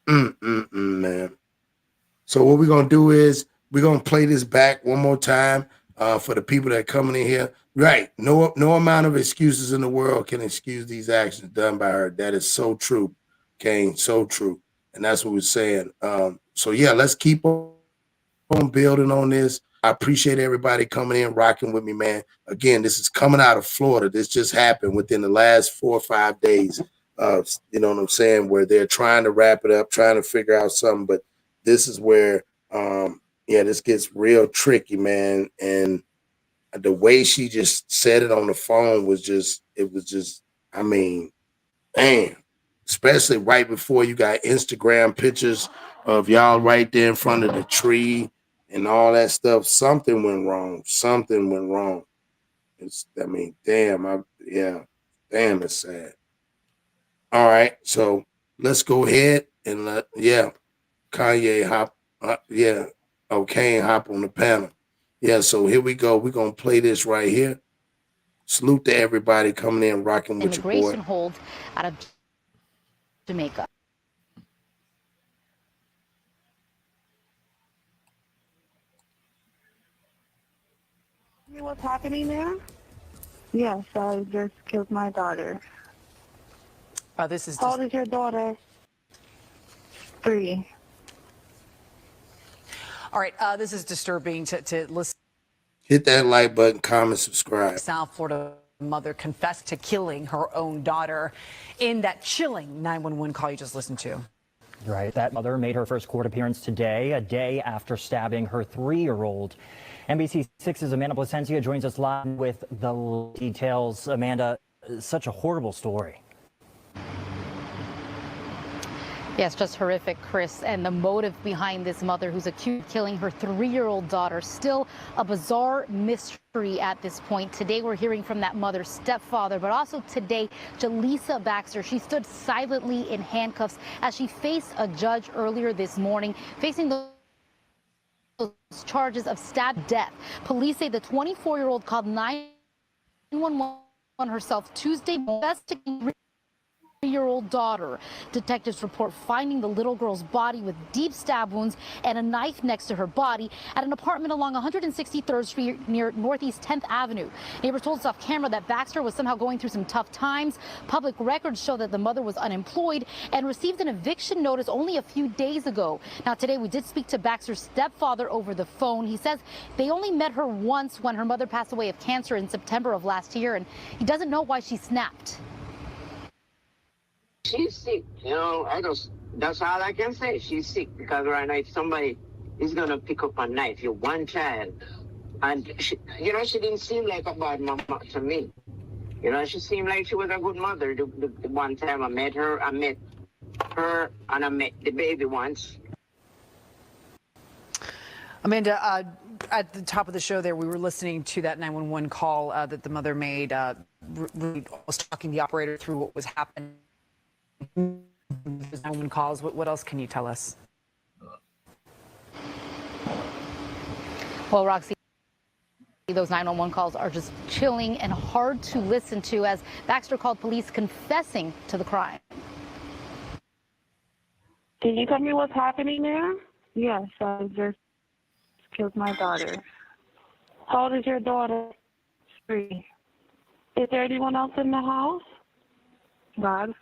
Man. So what we're going to do is we're going to play this back one more time for the people that are coming in here. Right. No amount of excuses in the world can excuse these actions done by her. That is so true. Kane, so true. And that's what we're saying. So yeah, let's keep on building on this. I appreciate everybody coming in, rocking with me, man. Again, this is coming out of Florida. This just happened within the last 4 or 5 days. You know what I'm saying? Where they're trying to wrap it up, trying to figure out something. But this is where, yeah, this gets real tricky, man. And the way she just said it on the phone was just, it was just, I mean, damn. Especially right before you got Instagram pictures of y'all right there in front of the tree and all that stuff. Something went wrong. Something went wrong. I mean, damn, yeah, damn, it's sad. All right, so let's go ahead and Kanye hop, Kane hop on the panel. Yeah, so here we go. We're gonna play this right here. Salute to everybody coming in, rocking with your boy. Immigration hold out of Jamaica. What's happening there? Yes, I just killed my daughter. This is How old is your daughter? 3. all right. This is disturbing to listen. Hit that like button, comment, subscribe. South Florida mother confessed to killing her own daughter in that chilling 911 call you just listened to. Right. That mother made her first court appearance today, a day after stabbing her 3-year-old. NBC 6's Amanda Placencia joins us live with the details. Amanda, such a horrible story. Yes, just horrific, Chris. And the motive behind this mother who's accused of killing her 3-year-old daughter, still a bizarre mystery at this point. Today, we're hearing from that mother's stepfather, but also today, Jaleesa Baxter. She stood silently in handcuffs as she faced a judge earlier this morning, facing those charges of stabbed death. Police say the 24-year-old called 911 herself Tuesday, investigating 3-year-old daughter. Detectives report finding the little girl's body with deep stab wounds and a knife next to her body at an apartment along 163rd Street near Northeast 10th Avenue. Neighbors told us off camera that Baxter was somehow going through some tough times. Public records show that the mother was unemployed and received an eviction notice only a few days ago. Now, today we did speak to Baxter's stepfather over the phone. He says they only met her once when her mother passed away of cancer in September of last year, and he doesn't know why she snapped. She's sick, that's all I can say. She's sick because right now if somebody is going to pick up a knife, you're one child. And, she didn't seem like a bad mama to me. She seemed like she was a good mother. The one time I met her and I met the baby once. Amanda, at the top of the show there, we were listening to that 911 call that the mother made, really almost talking the operator through what was happening. 911 calls. What else can you tell us? Well, Roxy, those 911 calls are just chilling and hard to listen to as Baxter called police confessing to the crime. Can you tell me what's happening there? Yes, I just killed my daughter. How old is your daughter? 3. Is there anyone else in the house? God.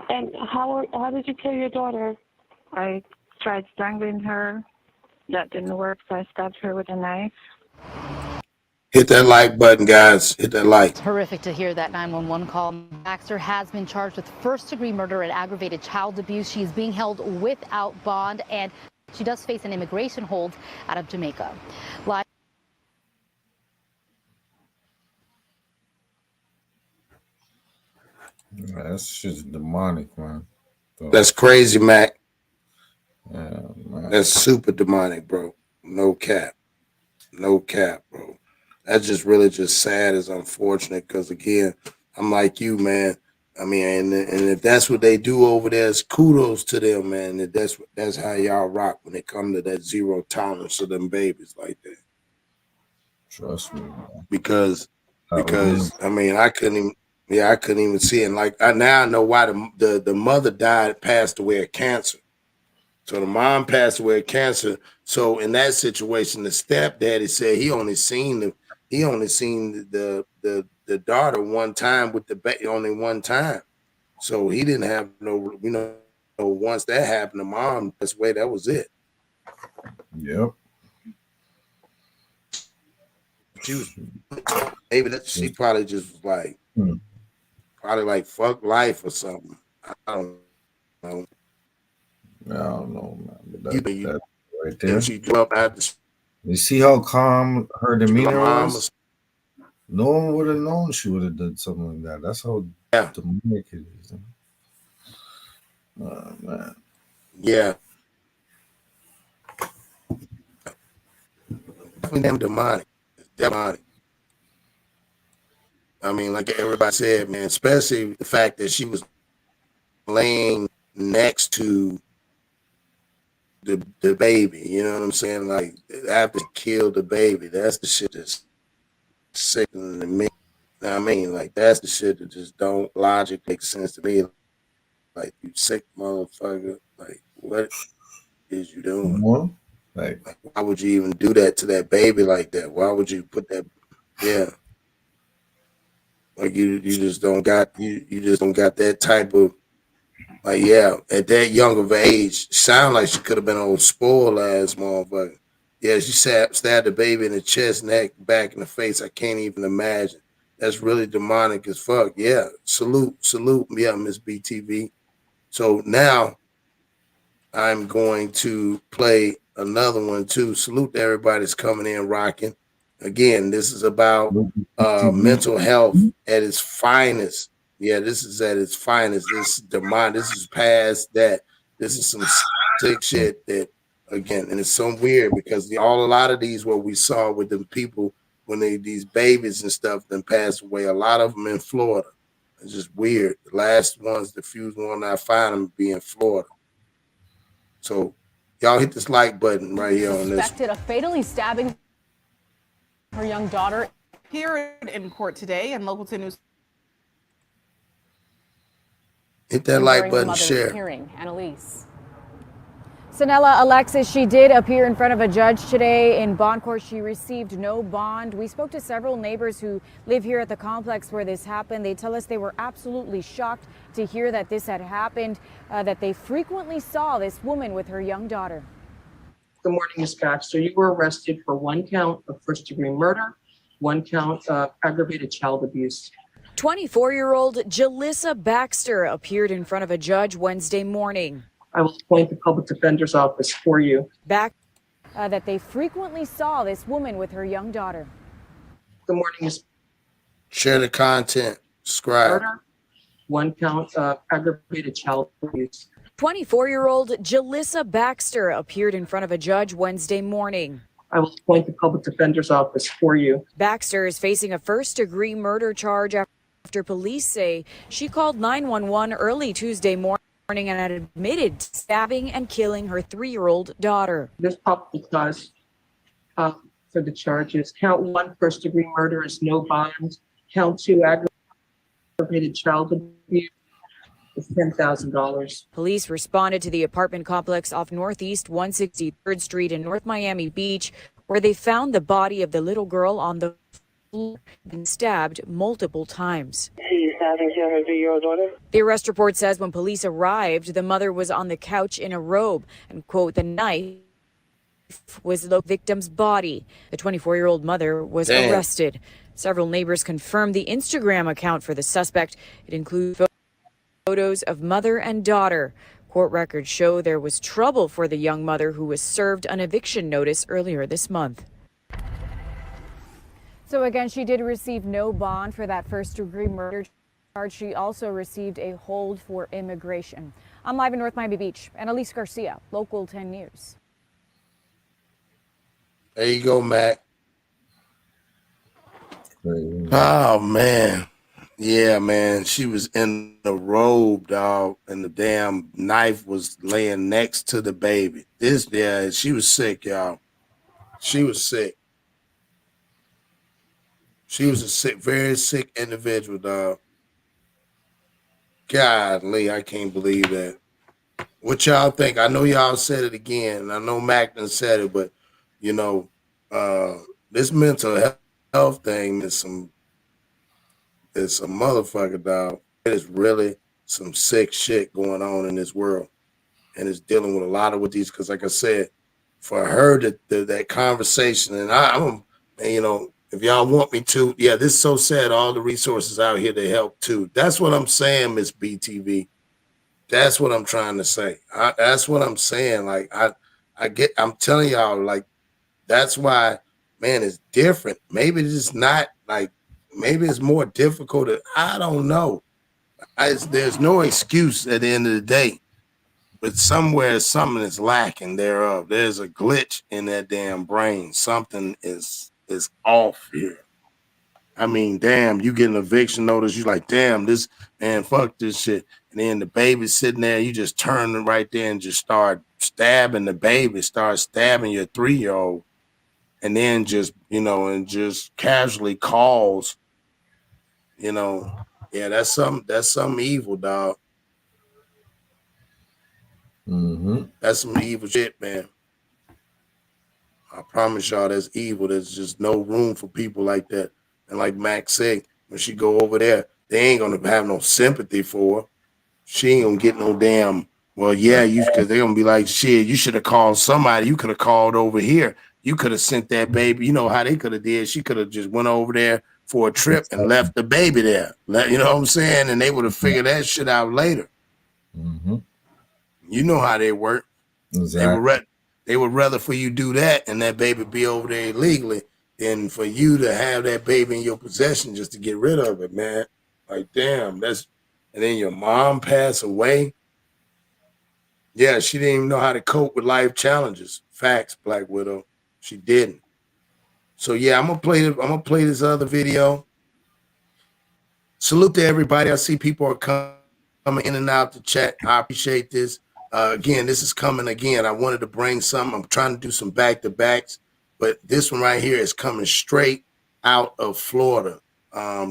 And how did you kill your daughter? I tried strangling her. That didn't work, so I stabbed her with a knife. Hit that like button, guys. Hit that like. It's horrific to hear that 911 call. Baxter has been charged with first-degree murder and aggravated child abuse. She is being held without bond, and she does face an immigration hold out of Jamaica. Live. That's just demonic, man. So, That's crazy, Mac. yeah, man. That's super demonic, bro. No cap. No cap, bro. That's just really just sad. It's unfortunate because, again, I'm like you, man. I mean, and if that's what they do over there, it's kudos to them, man. That's how y'all rock when it comes to that zero tolerance of them babies like that. Trust me, man. Because I mean, I couldn't even see it. And like I now know why the mother passed away of cancer. So the mom passed away of cancer. So in that situation, the stepdaddy said he only seen the daughter one time with the baby, only one time. So he didn't have no, once that happened to mom, that's way that was it. Yep. She was maybe that she probably just was like probably like fuck life or something. I don't know. I don't know, man. But You that right there. she grew up at the You see how calm her demeanor mom was? No one would have known she would have done something like that. That's how demonic it is. Oh, man. Yeah. Damn demonic. It's demonic. I mean, like everybody said, man, especially the fact that she was laying next to the baby. You know what I'm saying? Like after she killed the baby, that's the shit that's sickening to me. I mean, like that's the shit that just don't logically make sense to me. Like you sick motherfucker. Like what is you doing? What? Like why would you even do that to that baby like that? Why would you put that? Yeah. Like you just don't got you just don't got that type of like at that young of age, sound like she could have been old spoiled ass motherfucker. Yeah, she stabbed the baby in the chest, neck, back, in the face. I can't even imagine. That's really demonic as fuck. Yeah, salute, yeah, Miss BTV. So now I'm going to play another one too. Salute to everybody that's coming in rocking. Again, this is about mental health at its finest. Yeah, this is at its finest. This demonic. This is past that. This is some sick shit that again, and it's so weird because a lot of these what we saw with the people when these babies and stuff then passed away. A lot of them in Florida. It's just weird. The last ones, the few one I find them be in Florida. So y'all hit this like button right here on this. Suspected of fatally stabbing her young daughter here in court today, and local 10 News. Hit that like button, share. Hearing. Annalise. Sanella, Alexis, she did appear in front of a judge today in bond court. She received no bond. We spoke to several neighbors who live here at the complex where this happened. They tell us they were absolutely shocked to hear that this had happened, that they frequently saw this woman with her young daughter. Good morning, Ms. Baxter. You were arrested for 1 count of first-degree murder, 1 count of aggravated child abuse. 24-year-old Jalissa Baxter appeared in front of a judge Wednesday morning. I will appoint the public defender's office for you. That they frequently saw this woman with her young daughter. Good morning, Ms. Share the content. Subscribe. Murder, 1 count of aggravated child abuse. 24-year-old Jalissa Baxter appeared in front of a judge Wednesday morning. I will appoint the public defender's office for you. Baxter is facing a first-degree murder charge after police say she called 911 early Tuesday morning and had admitted to stabbing and killing her 3-year-old daughter. This probable cause for the charges. Count 1, first-degree murder is no bond. Count 2, aggravated child abuse is $10,000. Police responded to the apartment complex off Northeast 163rd Street in North Miami Beach, where they found the body of the little girl on the floor and stabbed multiple times. She's stabbing her 3-year-old daughter. The arrest report says when police arrived, the mother was on the couch in a robe and, quote, the knife was the victim's body. The 24-year-old mother was arrested. Several neighbors confirmed the Instagram account for the suspect. It includes photos of mother and daughter. Court records show there was trouble for the young mother who was served an eviction notice earlier this month. So again, she did receive no bond for that first-degree murder charge. She also received a hold for immigration. I'm live in North Miami Beach. Annalise Garcia, Local 10 News. There you go, Mac. Oh, man. Yeah, man. She was in the robe, dog, and the damn knife was laying next to the baby. She was sick, y'all. She was sick. She was a very sick individual, dog. Godly, I can't believe that. What y'all think? I know y'all said it again. I know Mac done said it, but you know, this mental health thing is some motherfucker, dog. It is really some sick shit going on in this world, and it's dealing with a lot of these. Because, like I said, for her that conversation, and I'm, you know, if y'all want me to, yeah, this is so sad. All the resources out here to help too. That's what I'm saying, Miss BTV. That's what I'm trying to say. That's what I'm saying. Like I'm telling y'all, like that's why, man, it's different. Maybe it's just not like. Maybe it's more difficult. I don't know. There's no excuse at the end of the day, but somewhere something is lacking thereof. There's a glitch in that damn brain. Something is off here. I mean, damn, you get an eviction notice, you like, damn, this man, fuck this shit. And then the baby's sitting there, you just turn right there and just start stabbing the baby, start stabbing your 3-year-old, and then just, you know, and just casually calls, you know. Yeah, that's some evil, dog. That's some evil shit, man. I promise y'all, that's evil. There's just no room for people like that. And like Max said, when she go over there, they ain't gonna have no sympathy for her. She ain't gonna get no damn. Well, yeah, because they're gonna be like, shit, you should have called somebody. You could have called over here. You could have sent that baby. You know how they could have did. She could have just went over there for a trip and left the baby there. You know what I'm saying? And they would have figured that shit out later. You know how they work. Exactly. They would rather for you do that and that baby be over there illegally than for you to have that baby in your possession just to get rid of it, man. Like, damn, and then your mom passed away. Yeah, she didn't even know how to cope with life challenges. Facts, Black Widow. She didn't. So yeah, I'm gonna play this other video. Salute to everybody. I see people are coming in and out the chat. I appreciate this. Again, this is coming again. I wanted to bring some. I'm trying to do some back-to-backs, but this one right here is coming straight out of Florida.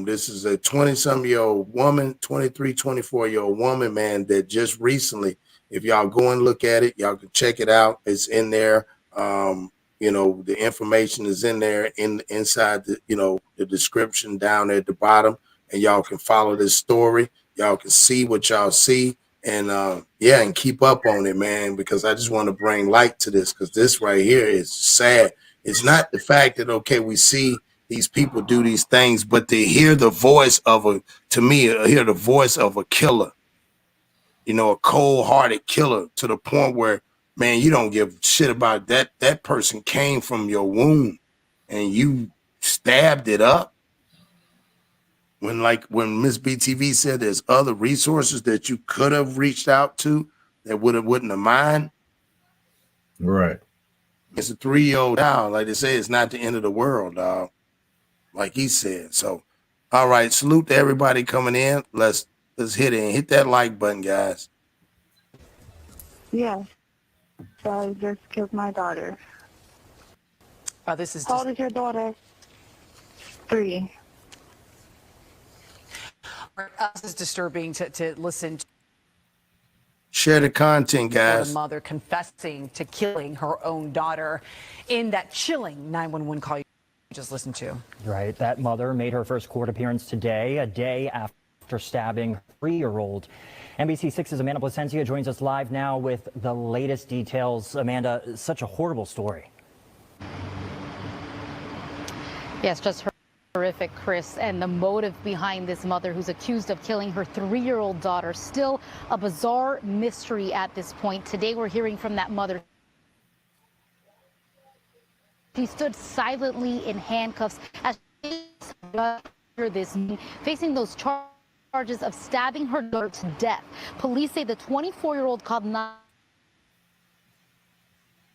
This is a 20-some-year-old woman, 23, 24-year-old woman, man, that just recently, if y'all go and look at it, y'all can check it out. It's in there. You know, the information is in there inside the, you know, the description down there at the bottom, and y'all can follow this story. Y'all can see what y'all see, and yeah, and keep up on it, man, because I just want to bring light to this, because this right here is sad. It's not the fact that, okay, we see these people do these things, but to hear the voice of hear the voice of a killer, you know, a cold-hearted killer, to the point where, man, you don't give shit about that. That person came from your womb and you stabbed it up. When Miss BTV said there's other resources that you could have reached out to that wouldn't have mind. Right. It's a 3-year-old child. Like they say, it's not the end of the world, dog. Like he said. So, all right, salute to everybody coming in. Let's hit it and hit that like button, guys. Yes. So I just killed my daughter. This is How old is your daughter? 3. This is disturbing to listen to. Share the content, guys. The mother confessing to killing her own daughter in that chilling 911 call you just listened to. Right. That mother made her first court appearance today, a day after stabbing her 3-year-old. NBC6's Amanda Placencia joins us live now with the latest details. Amanda, such a horrible story. Yes, just horrific, Chris. And the motive behind this mother who's accused of killing her 3-year-old daughter, still a bizarre mystery at this point. Today we're hearing from that mother. She stood silently in handcuffs as she facing those charges of stabbing her daughter to death. Police say the 24-year-old called 9.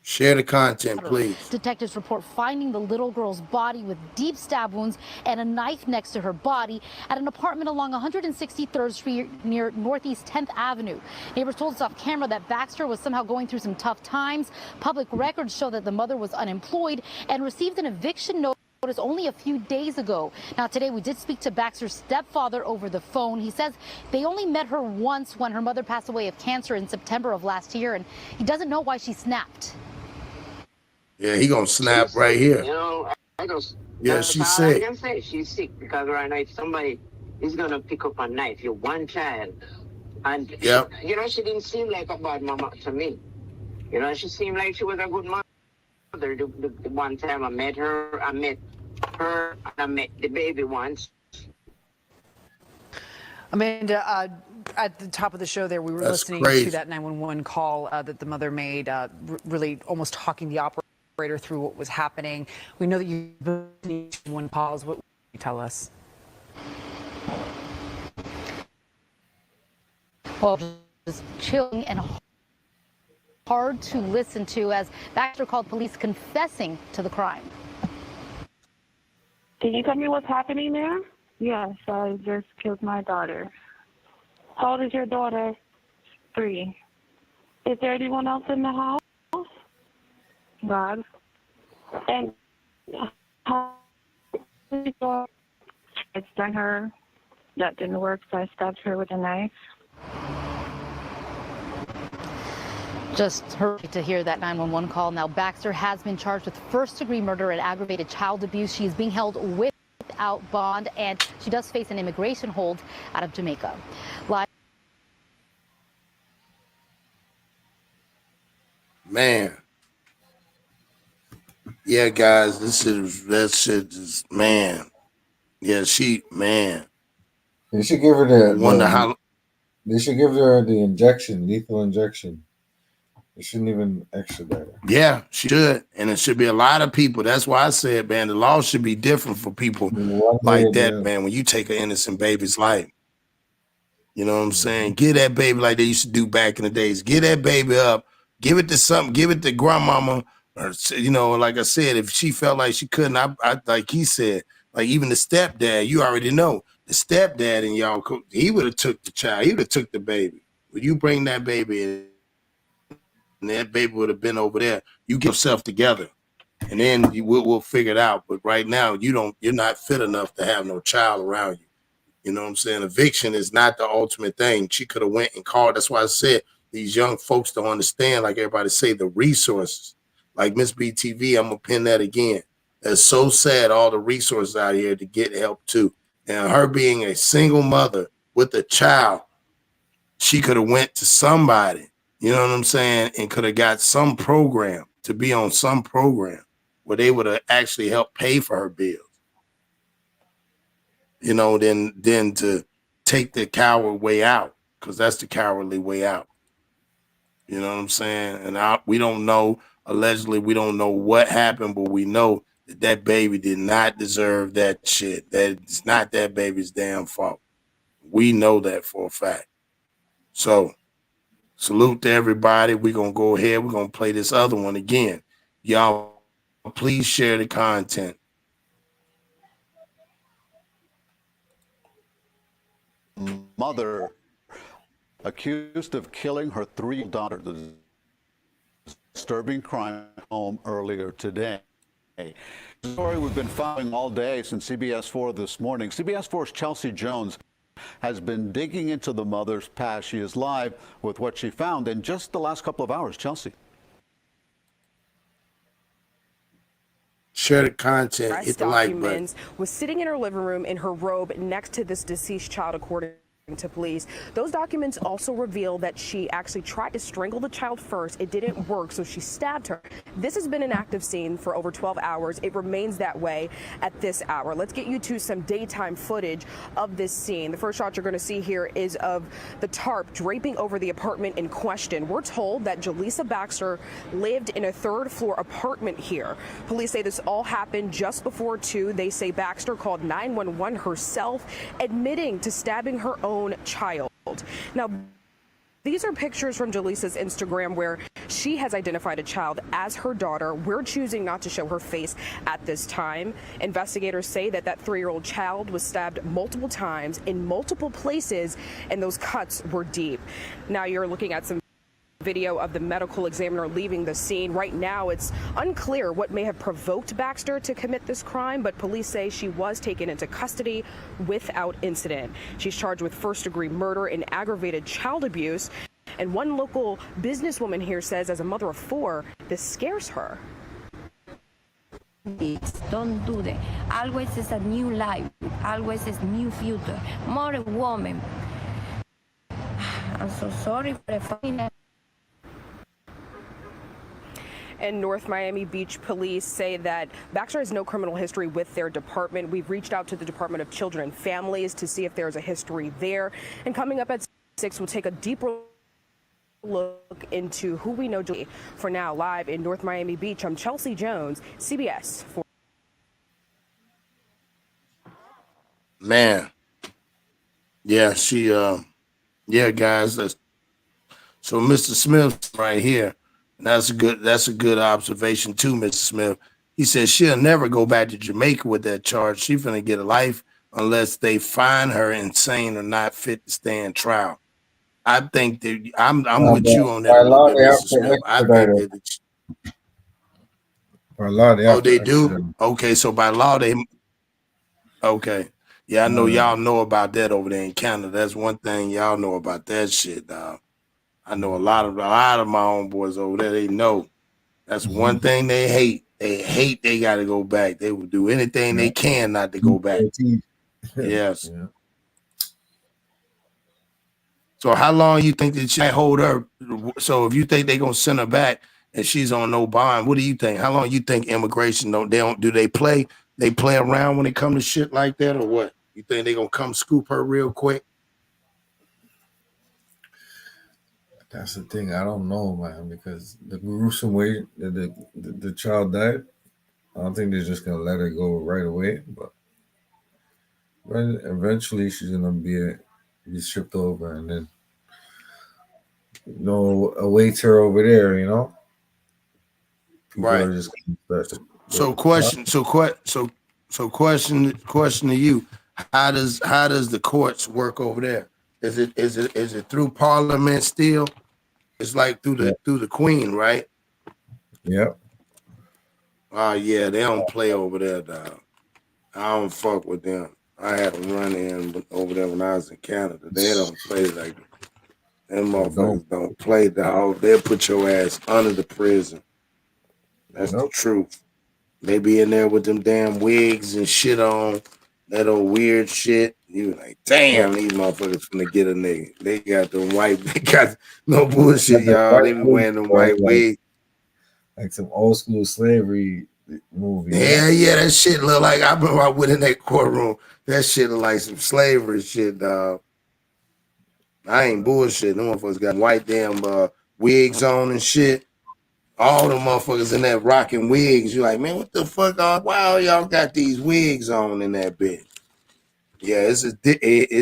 Share the content, please. Detectives report finding the little girl's body with deep stab wounds and a knife next to her body at an apartment along 163rd Street near Northeast 10th Avenue. Neighbors told us off camera that Baxter was somehow going through some tough times. Public records show that the mother was unemployed and received an eviction notice only a few days ago. Now, today we did speak to Baxter's stepfather over the phone. He says they only met her once when her mother passed away of cancer in September of last year, and he doesn't know why she snapped. Yeah, he gonna snap right here. You know, she's sick. I can say she's sick because right now if somebody is gonna pick up a knife, you're one child, And Yep. she didn't seem like a bad mama to me. She seemed like she was a good mother. The one time I met her and I met the baby once. Amanda, at the top of the show there, we were listening to that 911 call that the mother made, really almost talking the operator through what was happening. We know that you've been listening to one pause. What would you tell us? Well, just chilling and hard to listen to as Baxter called police confessing to the crime. Can you tell me what's happening there? Yes, I just killed my daughter. How old is your daughter? 3. Is there anyone else in the house? God. And how I stung her. That didn't work, so I stabbed her with a knife. Just hurried to hear that 911 call. Now, Baxter has been charged with first-degree murder and aggravated child abuse. She is being held without bond, and she does face an immigration hold out of Jamaica. Live. Man. Yeah, guys, that shit is, man. Yeah, man. They should give her They should give her the injection, lethal injection. They shouldn't even extradite her. Yeah, she should. And it should be a lot of people. That's why I said, man, the law should be different for people like that, man, when you take an innocent baby's life. You know what I'm saying? Give that baby like they used to do back in the days. Give that baby up. Give it to something. Give it to grandmama. Or, like I said, if she felt like she couldn't, I like he said, like even the stepdad, you already know. The stepdad and y'all, he would have took the child. He would have took the baby. When you bring that baby in, and that baby would have been over there, you get yourself together, and then we'll figure it out. But right now, you're not fit enough to have no child around you. You know what I'm saying? Eviction is not the ultimate thing. She could have went and called. That's why I said these young folks don't understand, like everybody say, the resources. Like Miss BTV, I'm gonna pin that again. It's so sad, all the resources out here to get help too. And her being a single mother with a child, she could have went to somebody, you know what I'm saying, and could have got some program to be on some program where they would have actually helped pay for her bills. You know, then to take the coward way out, because that's the cowardly way out. You know what I'm saying? And we don't know, allegedly, we don't know what happened, but we know that baby did not deserve that shit. That it's not that baby's damn fault. We know that for a fact. So, salute to everybody. We're going to go ahead. We're going to play this other one again. Y'all, please share the content. Mother accused of killing her 3-year-old daughter. The disturbing crime home earlier today. The story we've been following all day since CBS 4 this morning. CBS 4's Chelsea Jones has been digging into the mother's past. She is live with what she found in just the last couple of hours. Chelsea. Share the content, hit the like button. Was sitting in her living room in her robe next to this deceased child, according to police. Those documents also reveal that she actually tried to strangle the child first. It didn't work, so she stabbed her. This has been an active scene for over 12 hours. It remains that way at this hour. Let's get you to some daytime footage of this scene. The first shot you're going to see here is of the tarp draping over the apartment in question. We're told that Jaleesa Baxter lived in a 3rd-floor apartment here. Police say this all happened just before 2. They say Baxter called 911 herself, admitting to stabbing her own child. Now, these are pictures from Jaleesa's Instagram where she has identified a child as her daughter. We're choosing not to show her face at this time. Investigators say that 3-year-old child was stabbed multiple times in multiple places, and those cuts were deep. Now you're looking at some video of the medical examiner leaving the scene. Right now, it's unclear what may have provoked Baxter to commit this crime, but police say she was taken into custody without incident. She's charged with first-degree murder and aggravated child abuse. And one local businesswoman here says, as a mother of 4, this scares her. Don't do that. Always is a new life. Always is new future. More woman. I'm so sorry for the family. And North Miami Beach police say that Baxter has no criminal history with their department. We've reached out to the Department of Children and Families to see if there's a history there. And coming up at 6, we'll take a deeper look into who we know. For now, live in North Miami Beach, I'm Chelsea Jones, CBS 4. Man. Yeah, yeah, guys. So Mr. Smith right here. That's a good observation too, Mr. Smith. He says she'll never go back to Jamaica with that charge. She's gonna get a life unless they find her insane or not fit to stand trial. I think that I'm with you on that a little bit, Mr. Smith. I think that By law, they have they to do? extradite. Okay, so by law they okay. Yeah, I know y'all know about that over there in Canada. That's one thing y'all know about that shit, dog. I know a lot of my homeboys over there, they know. That's one thing they hate. They hate they got to go back. They will do anything they can not to go back. Yes. Yeah. So how long you think that she hold her? So if you think they're gonna send her back and she's on no bond, what do you think? How long you think immigration do they play around when it comes to shit like that, or what? You think they gonna come scoop her real quick? That's the thing. I don't know, man, because the gruesome way that the child died, I don't think they're just gonna let her go right away. But eventually, she's gonna be stripped over, and then awaits her over there. People Right. are just gonna start So question to you: How does the courts work over there? Is it through Parliament still? It's like through the Queen, right? Yep. Oh yeah, they don't play over there, dog. I don't fuck with them. I had to run in over there when I was in Canada. They don't play like that. Them motherfuckers don't play, dog. They'll put your ass under the prison. That's the truth. They be in there with them damn wigs and shit on, that old weird shit. You like, damn, these motherfuckers finna get a nigga. They got they got no bullshit, y'all. They be wearing them white wigs. Like some old school slavery movie. Yeah, that shit look like, I remember I went in that courtroom. That shit look like some slavery shit, dog. I ain't bullshit. Them motherfuckers got white damn wigs on and shit. All the motherfuckers in that rocking wigs. You like, man, what the fuck? Wow, y'all got these wigs on in that bitch. Yeah, it's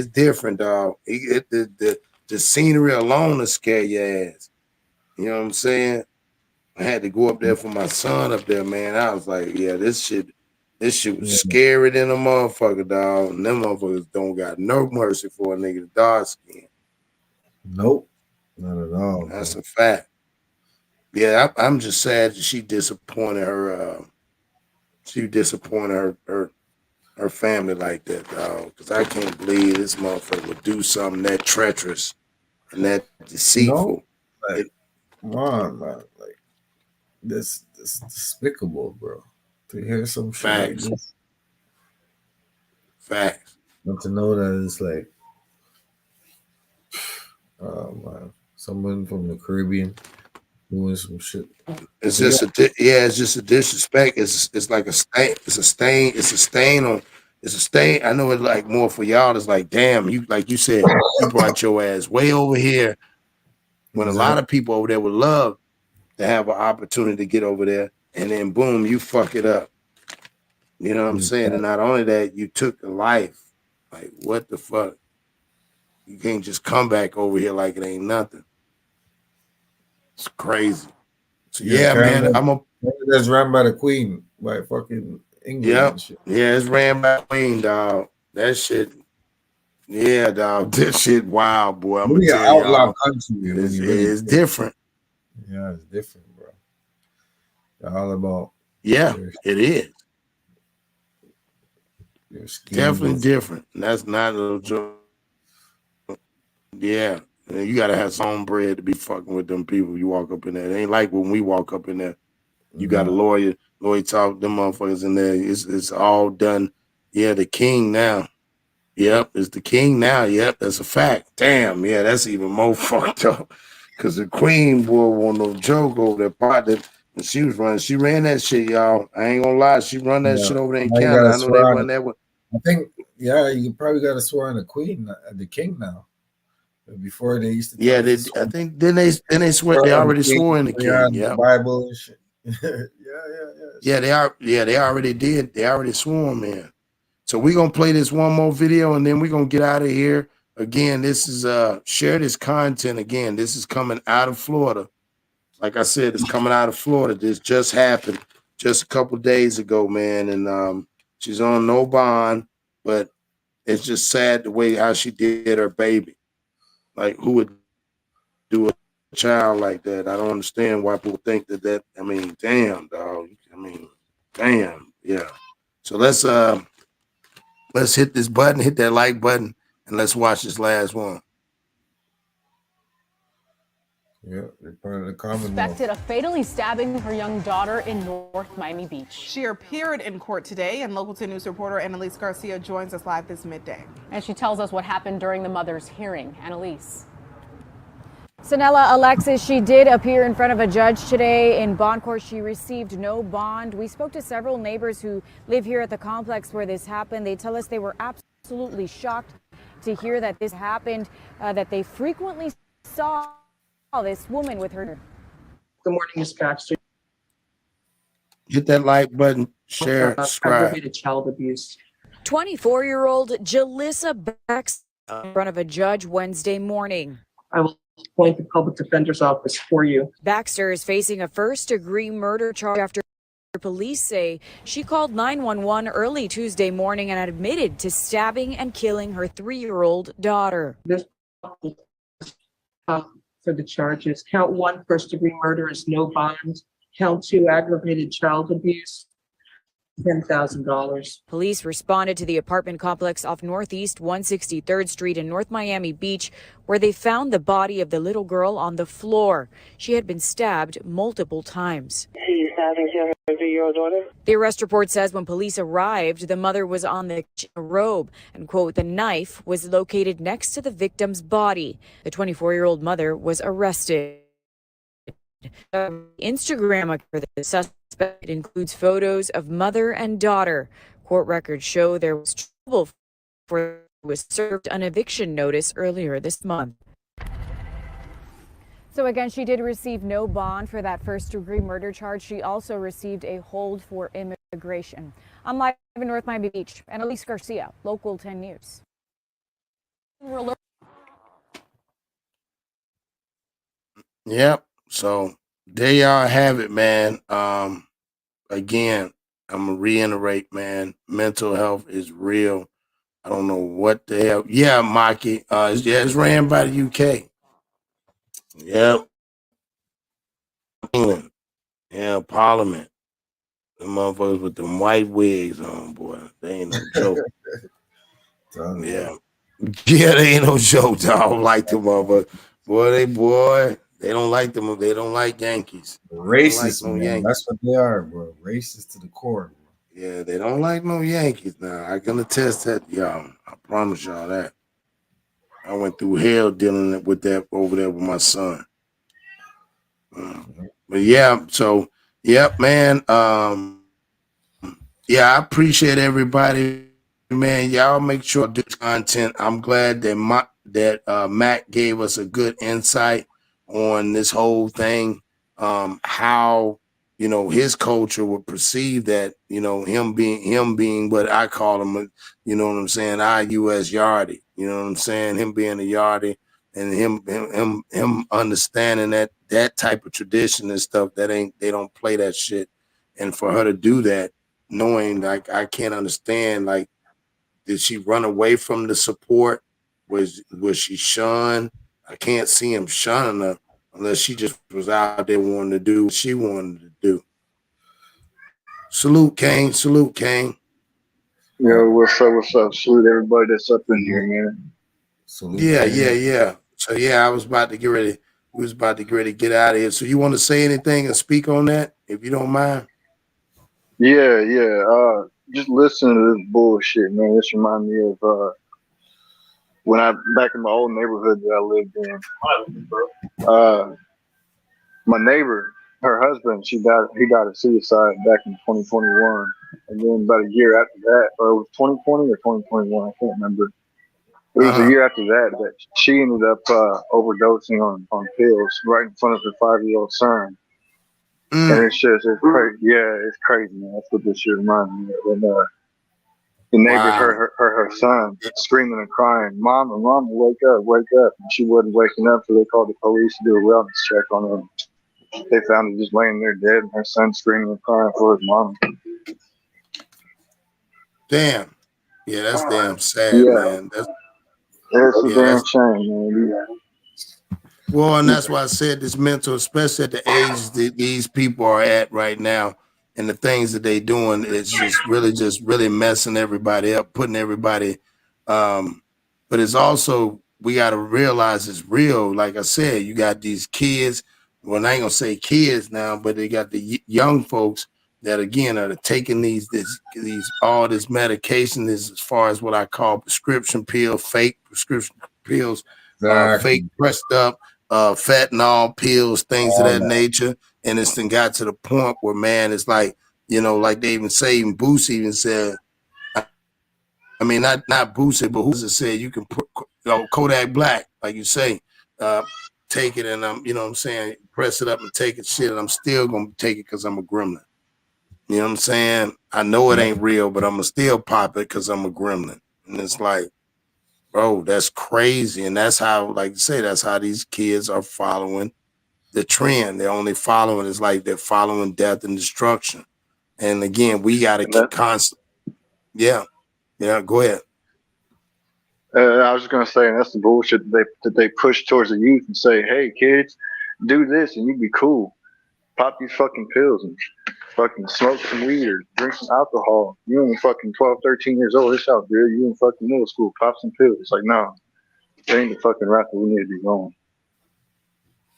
different, dog. The scenery alone will scare your ass. You know what I'm saying? I had to go up there for my son up there, man. I was like, yeah, this shit was scary than a motherfucker, dog. And them motherfuckers don't got no mercy for a nigga with dark skin. Nope, not at all. That's a fact. Yeah, I'm just sad that she disappointed her. She disappointed her family like that, dog. Because I can't believe this motherfucker would do something that treacherous and that deceitful. Like, come on, man. Like, this despicable, bro. To hear some shit like this. Facts. Not to know that it's like, man, someone from the Caribbean doing some shit. It's just it's just a disrespect. It's like a stain. It's a stain. It's a stain on. It's a stain. I know it's like more for y'all. It's like, damn, you like you said, you brought your ass way over here when a lot of people over there would love to have an opportunity to get over there, and then boom, you fuck it up. You know what I'm saying? And not only that, you took the life. Like, what the fuck? You can't just come back over here like it ain't nothing. It's crazy. So yeah, man, that's ran by the Queen, by fucking England. Yep. And shit. Yeah, it's ran by the Queen, dog. That shit. Yeah, dog. This shit wild, boy. I'm gonna tell outlaw country. It's different. Yeah, it's different, bro. They're all about. Yeah, it is. Definitely is different. That's not a joke. Yeah. You gotta have some bread to be fucking with them people. You walk up in there. It ain't like when we walk up in there. You got a lawyer talk, them motherfuckers in there. It's all done. Yeah, the king now. Yep, is the king now. Yep, that's a fact. Damn, yeah, that's even more fucked up. Cause the queen boy won no joke over there partner. And she was running, she ran that shit, y'all. I ain't gonna lie, she run that Yeah, shit over there in now you Canada. gotta I know they swear on run it. that one. I think, yeah, you probably got to swear on the queen, the king now. Before they used to tell Yeah, us they to swear. I think then they swear Swear they on the already king, swore in the swear king. on the Yep. Bible and shit. Yeah. Yeah, they already did. They already swore him in. So we're gonna play this one more video and then we're gonna get out of here. Again, this is share this content again. This is coming out of Florida. Like I said, it's coming out of Florida. This just happened just a couple days ago, man. And she's on no bond, but it's just sad the way how she did her baby. Like, who would do a child like that? I don't understand why people think that. I mean, damn, dog. I mean, damn, yeah. So let's hit this button, hit that like button, and let's watch this last one. Yeah, they're part of the common. Suspected of fatally stabbing her young daughter in North Miami Beach. She appeared in court today, and Local 10 News reporter Annalise Garcia joins us live this midday. And she tells us what happened during the mother's hearing. Annalise. Sanella, Alexis, she did appear in front of a judge today in bond court. She received no bond. We spoke to several neighbors who live here at the complex where this happened. They tell us they were absolutely shocked to hear that this happened, that they frequently saw this woman with her. Good morning, Ms. Baxter. Hit that like button, share, subscribe. Aggravated child abuse. 24-year-old Jalissa Baxter in front of a judge Wednesday morning. I will appoint the public defender's office for you. Baxter is facing a first-degree murder charge after police say she called 911 early Tuesday morning and admitted to stabbing and killing her 3-year-old daughter. This for the charges. Count 1, first-degree murder is no bond. Count 2, aggravated child abuse, $10,000. Police responded to the apartment complex off Northeast 163rd Street in North Miami Beach, where they found the body of the little girl on the floor. She had been stabbed multiple times. She's having her 3-year-old daughter. The arrest report says when police arrived, the mother was on the robe and, quote, the knife was located next to the victim's body. The 24-year-old mother was arrested. Instagram for the suspect includes photos of mother and daughter. Court records show there was trouble for was served an eviction notice earlier this month. So again, she did receive no bond for that first-degree murder charge. She also received a hold for immigration. I'm live in North Miami Beach. Annalise Garcia, Local 10 News. Yep. So there y'all have it, man. Again, I'm gonna reiterate, man. Mental health is real. I don't know what the hell. Yeah, Mikey. It's ran by the UK. Yep. England. Yeah, Parliament. The motherfuckers with them white wigs on, boy. They ain't no joke. Yeah. Yeah, they ain't no joke, dog. Like the motherfuckers. Boy, they don't like them. They don't like Yankees. Racist, Like no man. Yankees. That's what they are, bro. Racist to the core. Bro. Yeah, they don't like no Yankees now. I can attest that, y'all. I promise y'all that. I went through hell dealing with that over there with my son. But yeah, so yep, man. Yeah, I appreciate everybody, man. Y'all make sure to do content. I'm glad that Matt gave us a good insight on this whole thing. How his culture would perceive that, him being what I call him, you know what I'm saying, our U.S. yardie, you know what I'm saying, him being a yardie, and him understanding that type of tradition and stuff they don't play that shit, and for her to do that, knowing like I can't understand, like, did she run away from the support? Was she shunned? I can't see him shunning her unless she just was out there wanting to do what she wanted to do. Salute, Kane. Salute, Kane. Yo, what's up? What's up? Salute everybody that's up in here, man. Salute. Yeah. So yeah, I was about to get ready. We was about to get ready to get out of here. So you want to say anything and speak on that, if you don't mind? Yeah. Just listen to this bullshit, man. This reminds me of when I back in my old neighborhood that I lived in, my neighbor, her husband, he died of suicide back in 2021, and then about a year after that, or it was 2020 or 2021, I can't remember. It was a year after that she ended up overdosing on pills right in front of her 5-year-old son. And it's crazy. Yeah, it's crazy, man. That's what this shit reminds me of. And the neighbors heard her son screaming and crying, "Mama, Mama, wake up, wake up!" And she wasn't waking up, so they called the police to do a wellness check on her. They found her just laying there dead, and her son screaming and crying for his mom. Damn. Yeah, that's damn sad, man. It's a damn shame, man. Well, and that's why I said this mental, especially at the age that these people are at right now, and the things that they doing, it's just really messing everybody up, putting everybody. But it's also, we got to realize it's real. Like I said, you got these kids. Well, I ain't gonna say kids now, but they got the young folks that again are taking all this medication, as far as what I call prescription pills, fake prescription pills, fake pressed up. Fentanyl pills, things of that nature, and it's then got to the point where, man, it's like, like they even say, even Boosie even said, I mean, not Boosie, but who's it said you can put, Kodak Black, like you say, take it and I'm, what I'm saying, press it up and take it, shit, and I'm still gonna take it because I'm a gremlin. You know what I'm saying? I know it ain't real, but I'm gonna still pop it because I'm a gremlin, and it's like, bro, that's crazy. And that's how, like you say, that's how these kids are following the trend. They're only following, it's like they're following death and destruction. And again, we got to keep constant. Yeah. Go ahead. I was just gonna say, and that's the bullshit that they push towards the youth and say, "Hey, kids, do this and you be cool. Pop these fucking pills and fucking smoke some weed or drink some alcohol. You only fucking 12, 13 years old. This out there. You in fucking middle school. Pop some pills." It's like, no, that ain't the fucking route that we need to be going.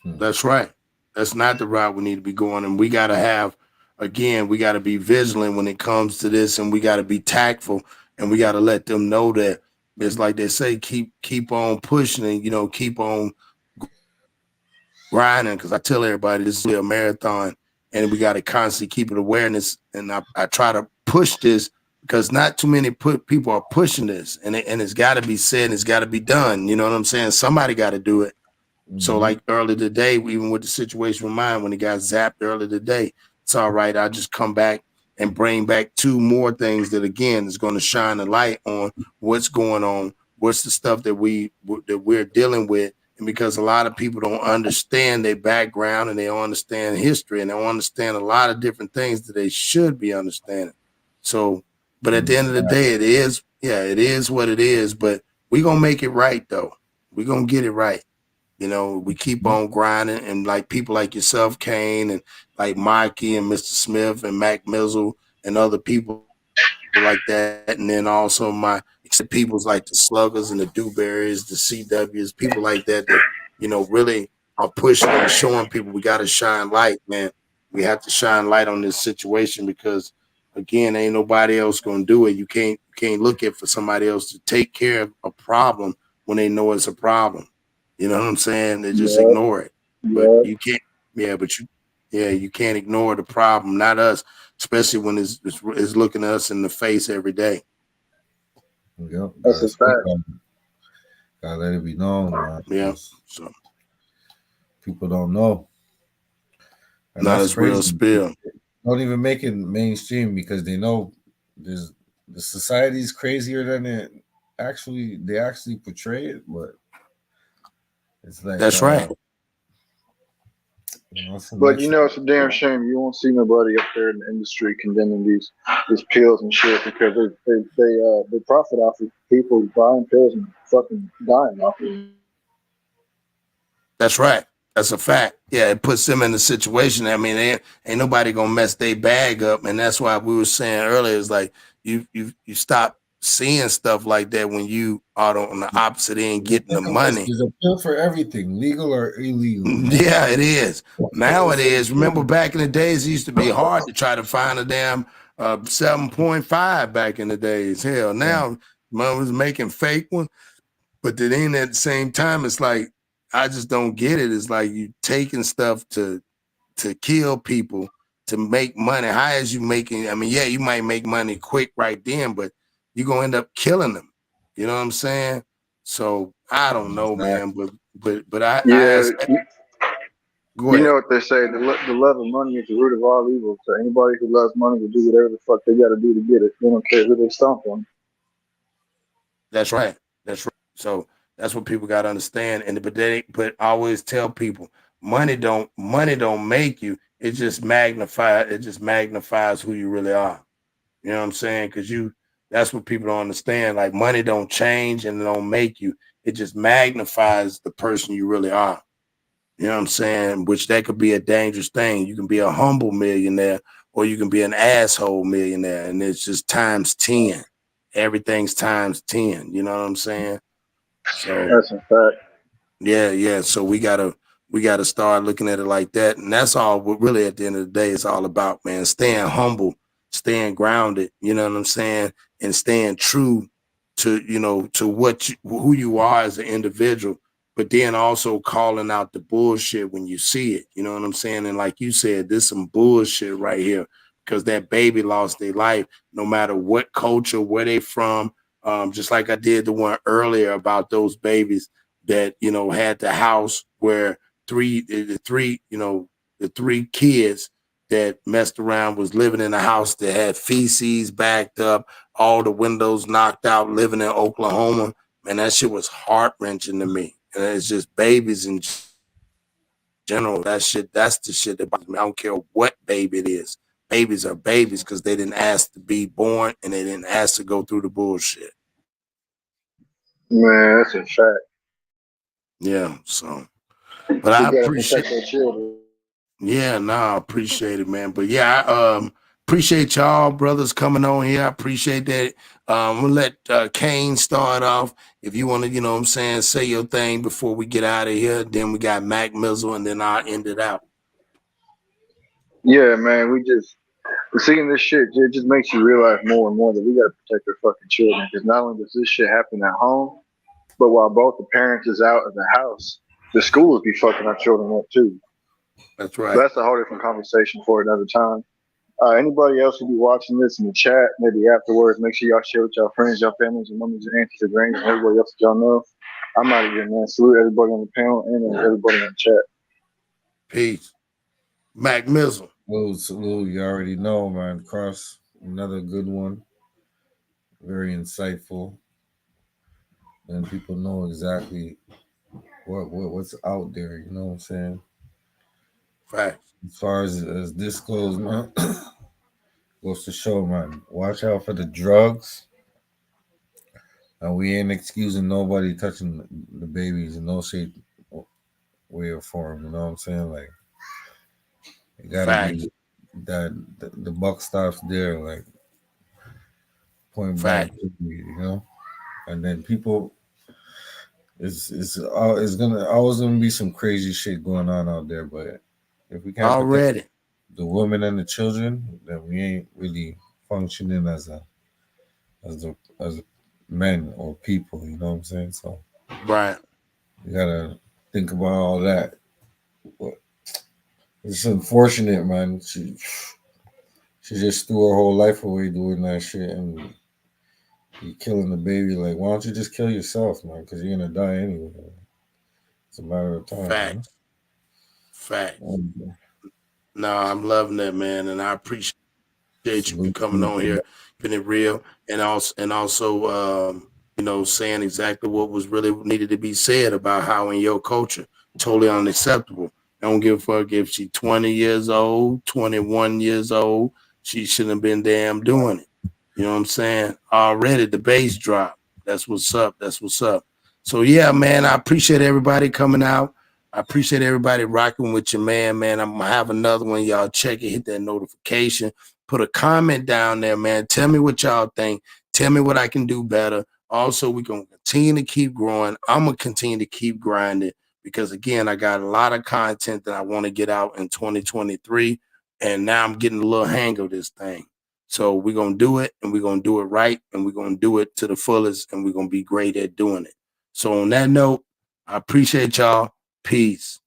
That's right. That's not the route we need to be going. And we got to have, again, we got to be vigilant when it comes to this, and we got to be tactful, and we got to let them know that it's like they say, keep on pushing and, keep on grinding. Because I tell everybody this is a marathon, and we got to constantly keep it awareness. And I try to push this because not too many people are pushing this, and it's got to be said, and it's got to be done. You know what I'm saying? Somebody got to do it. So like earlier today, even with the situation with mine, when he got zapped earlier today, it's all right. I'll just come back and bring back 2 more things that, again, is going to shine a light on what's going on, what's the stuff that we're dealing with. And because a lot of people don't understand their background, and they don't understand history, and they don't understand a lot of different things that they should be understanding. So, but at the end of the day, it is what it is. But we're going to make it right, though. We're going to get it right. We keep on grinding, and like people like yourself, Kane, and like Mikey and Mr. Smith and Mac Mizzle and other people like that. And then also peoples like the Sluggers and the Dewberries, the CWs, people like that, really are pushing and showing people we got to shine light, man. We have to shine light on this situation because, again, ain't nobody else going to do it. You can't look at for somebody else to take care of a problem when they know it's a problem. You know what I'm saying? They just ignore it. But you can't, you can't ignore the problem, not us, especially when it's looking at us in the face every day. Yep. That's a fact. Gotta let it be known, man. Yeah. So people don't know. And not as real spill. Don't even make it mainstream because they know the society is crazier than they actually portray it, but it's like that's right. But it's a damn shame you won't see nobody up there in the industry condemning these pills and shit because they profit off of people buying pills and fucking dying off of it. That's right. That's a fact. Yeah, it puts them in a situation. I mean, ain't nobody gonna mess their bag up, and that's why we were saying earlier. It's like you stop seeing stuff like that when you are on the opposite end getting the money. There's a pill for everything, legal or illegal. Yeah, it is. Nowadays, remember back in the days, it used to be hard to try to find a damn 7.5 back in the days. Hell, now mom was making fake ones. But then at the same time, it's like, I just don't get it. It's like you taking stuff to kill people to make money. How is you making? I mean, yeah, you might make money quick right then, but you're gonna end up killing them. You know what I'm saying? So I don't know, man. But I Yeah, ask. Go you ahead. know what they say: the love of money is the root of all evil. So anybody who loves money will do whatever the fuck they got to do to get it. They don't care who they stomp on. That's right. That's right. So that's what people got to understand. And but I always tell people, money don't make you. It just magnifies who you really are. You know what I'm saying? Because that's what people don't understand. Like, money don't change and it don't make you. It just magnifies the person you really are. You know what I'm saying? Which that could be a dangerous thing. You can be a humble millionaire or you can be an asshole millionaire, and it's just times 10. Everything's times 10. You know what I'm saying? So That's a fact. yeah. So we gotta start looking at it like that. And that's all what really at the end of the day it's all about, man. Staying humble, staying grounded, you know what I'm saying? And staying true to, to who you are as an individual, but then also calling out the bullshit when you see it. You know what I'm saying? And like you said, there's some bullshit right here because that baby lost their life, no matter what culture, where they from. Just like I did the one earlier about those babies that had the house where the three kids that messed around was living in a house that had feces backed up, all the windows knocked out, living in Oklahoma. Man, that shit was heart-wrenching to me. And it's just babies in general. That's the shit that bothers me. I don't care what baby it is. Babies are babies because they didn't ask to be born and they didn't ask to go through the bullshit. Man, that's a fact. Yeah, so. But We I gotta appreciate. protect our children. Yeah, no, I appreciate it, man. But yeah, I appreciate y'all brothers coming on here. I appreciate that. We'll let Kane start off. If you want to, what I'm saying, say your thing before we get out of here. Then we got Mac Mizzle, and then I'll end it out. Yeah, man, we're seeing this shit. It just makes you realize more and more that we gotta protect our fucking children. Because not only does this shit happen at home, but while both the parents is out of the house, the schools be fucking our children up too. That's right. So that's a whole different conversation for another time. Anybody else who be watching this in the chat, maybe afterwards, make sure y'all share with y'all friends, y'all families, your mamas, your aunties, your grannies, and everybody else that y'all know. I'm out of here, man. Salute everybody on the panel and everybody in the chat. Peace. Mac Mizzle. Salute. You already know, man. Cross, another good one. Very insightful. And people know exactly what's out there, you know what I'm saying? Right. As far as this goes, man, goes to show, man, watch out for the drugs. And we ain't excusing nobody touching the babies in no shape, way, or form. You know what I'm saying? Like, it gotta be that the buck stops there, like point blank, you know. And then people, it's gonna always gonna be some crazy shit going on out there. But if we can't protect the women and the children, then we ain't really functioning as men or people. You know what I'm saying? So right, you gotta think about all that. But it's unfortunate, man. She just threw her whole life away doing that shit, and you killing the baby. Like, why don't you just kill yourself, man? Because you're gonna die anyway. It's a matter of time. Fact. Man. Fact. No, I'm loving that, man, and I appreciate you coming on here, keeping it real, and also, saying exactly what was really needed to be said about how in your culture, totally unacceptable. I don't give a fuck if she's 20 years old, 21 years old. She shouldn't have been damn doing it. You know what I'm saying? Already the bass drop. That's what's up. That's what's up. So yeah, man, I appreciate everybody coming out. I appreciate everybody rocking with your man. I'm gonna have another one. Y'all check it, hit that notification, put a comment down there, man. Tell me what y'all think. Tell me what I can do better. Also, we're gonna continue to keep growing. I'm gonna continue to keep grinding because again, I got a lot of content that I want to get out in 2023, and now I'm getting a little hang of this thing. So we're gonna do it, and we're gonna do it right, and we're gonna do it to the fullest, and we're gonna be great at doing it. So on that note, I appreciate y'all. Peace.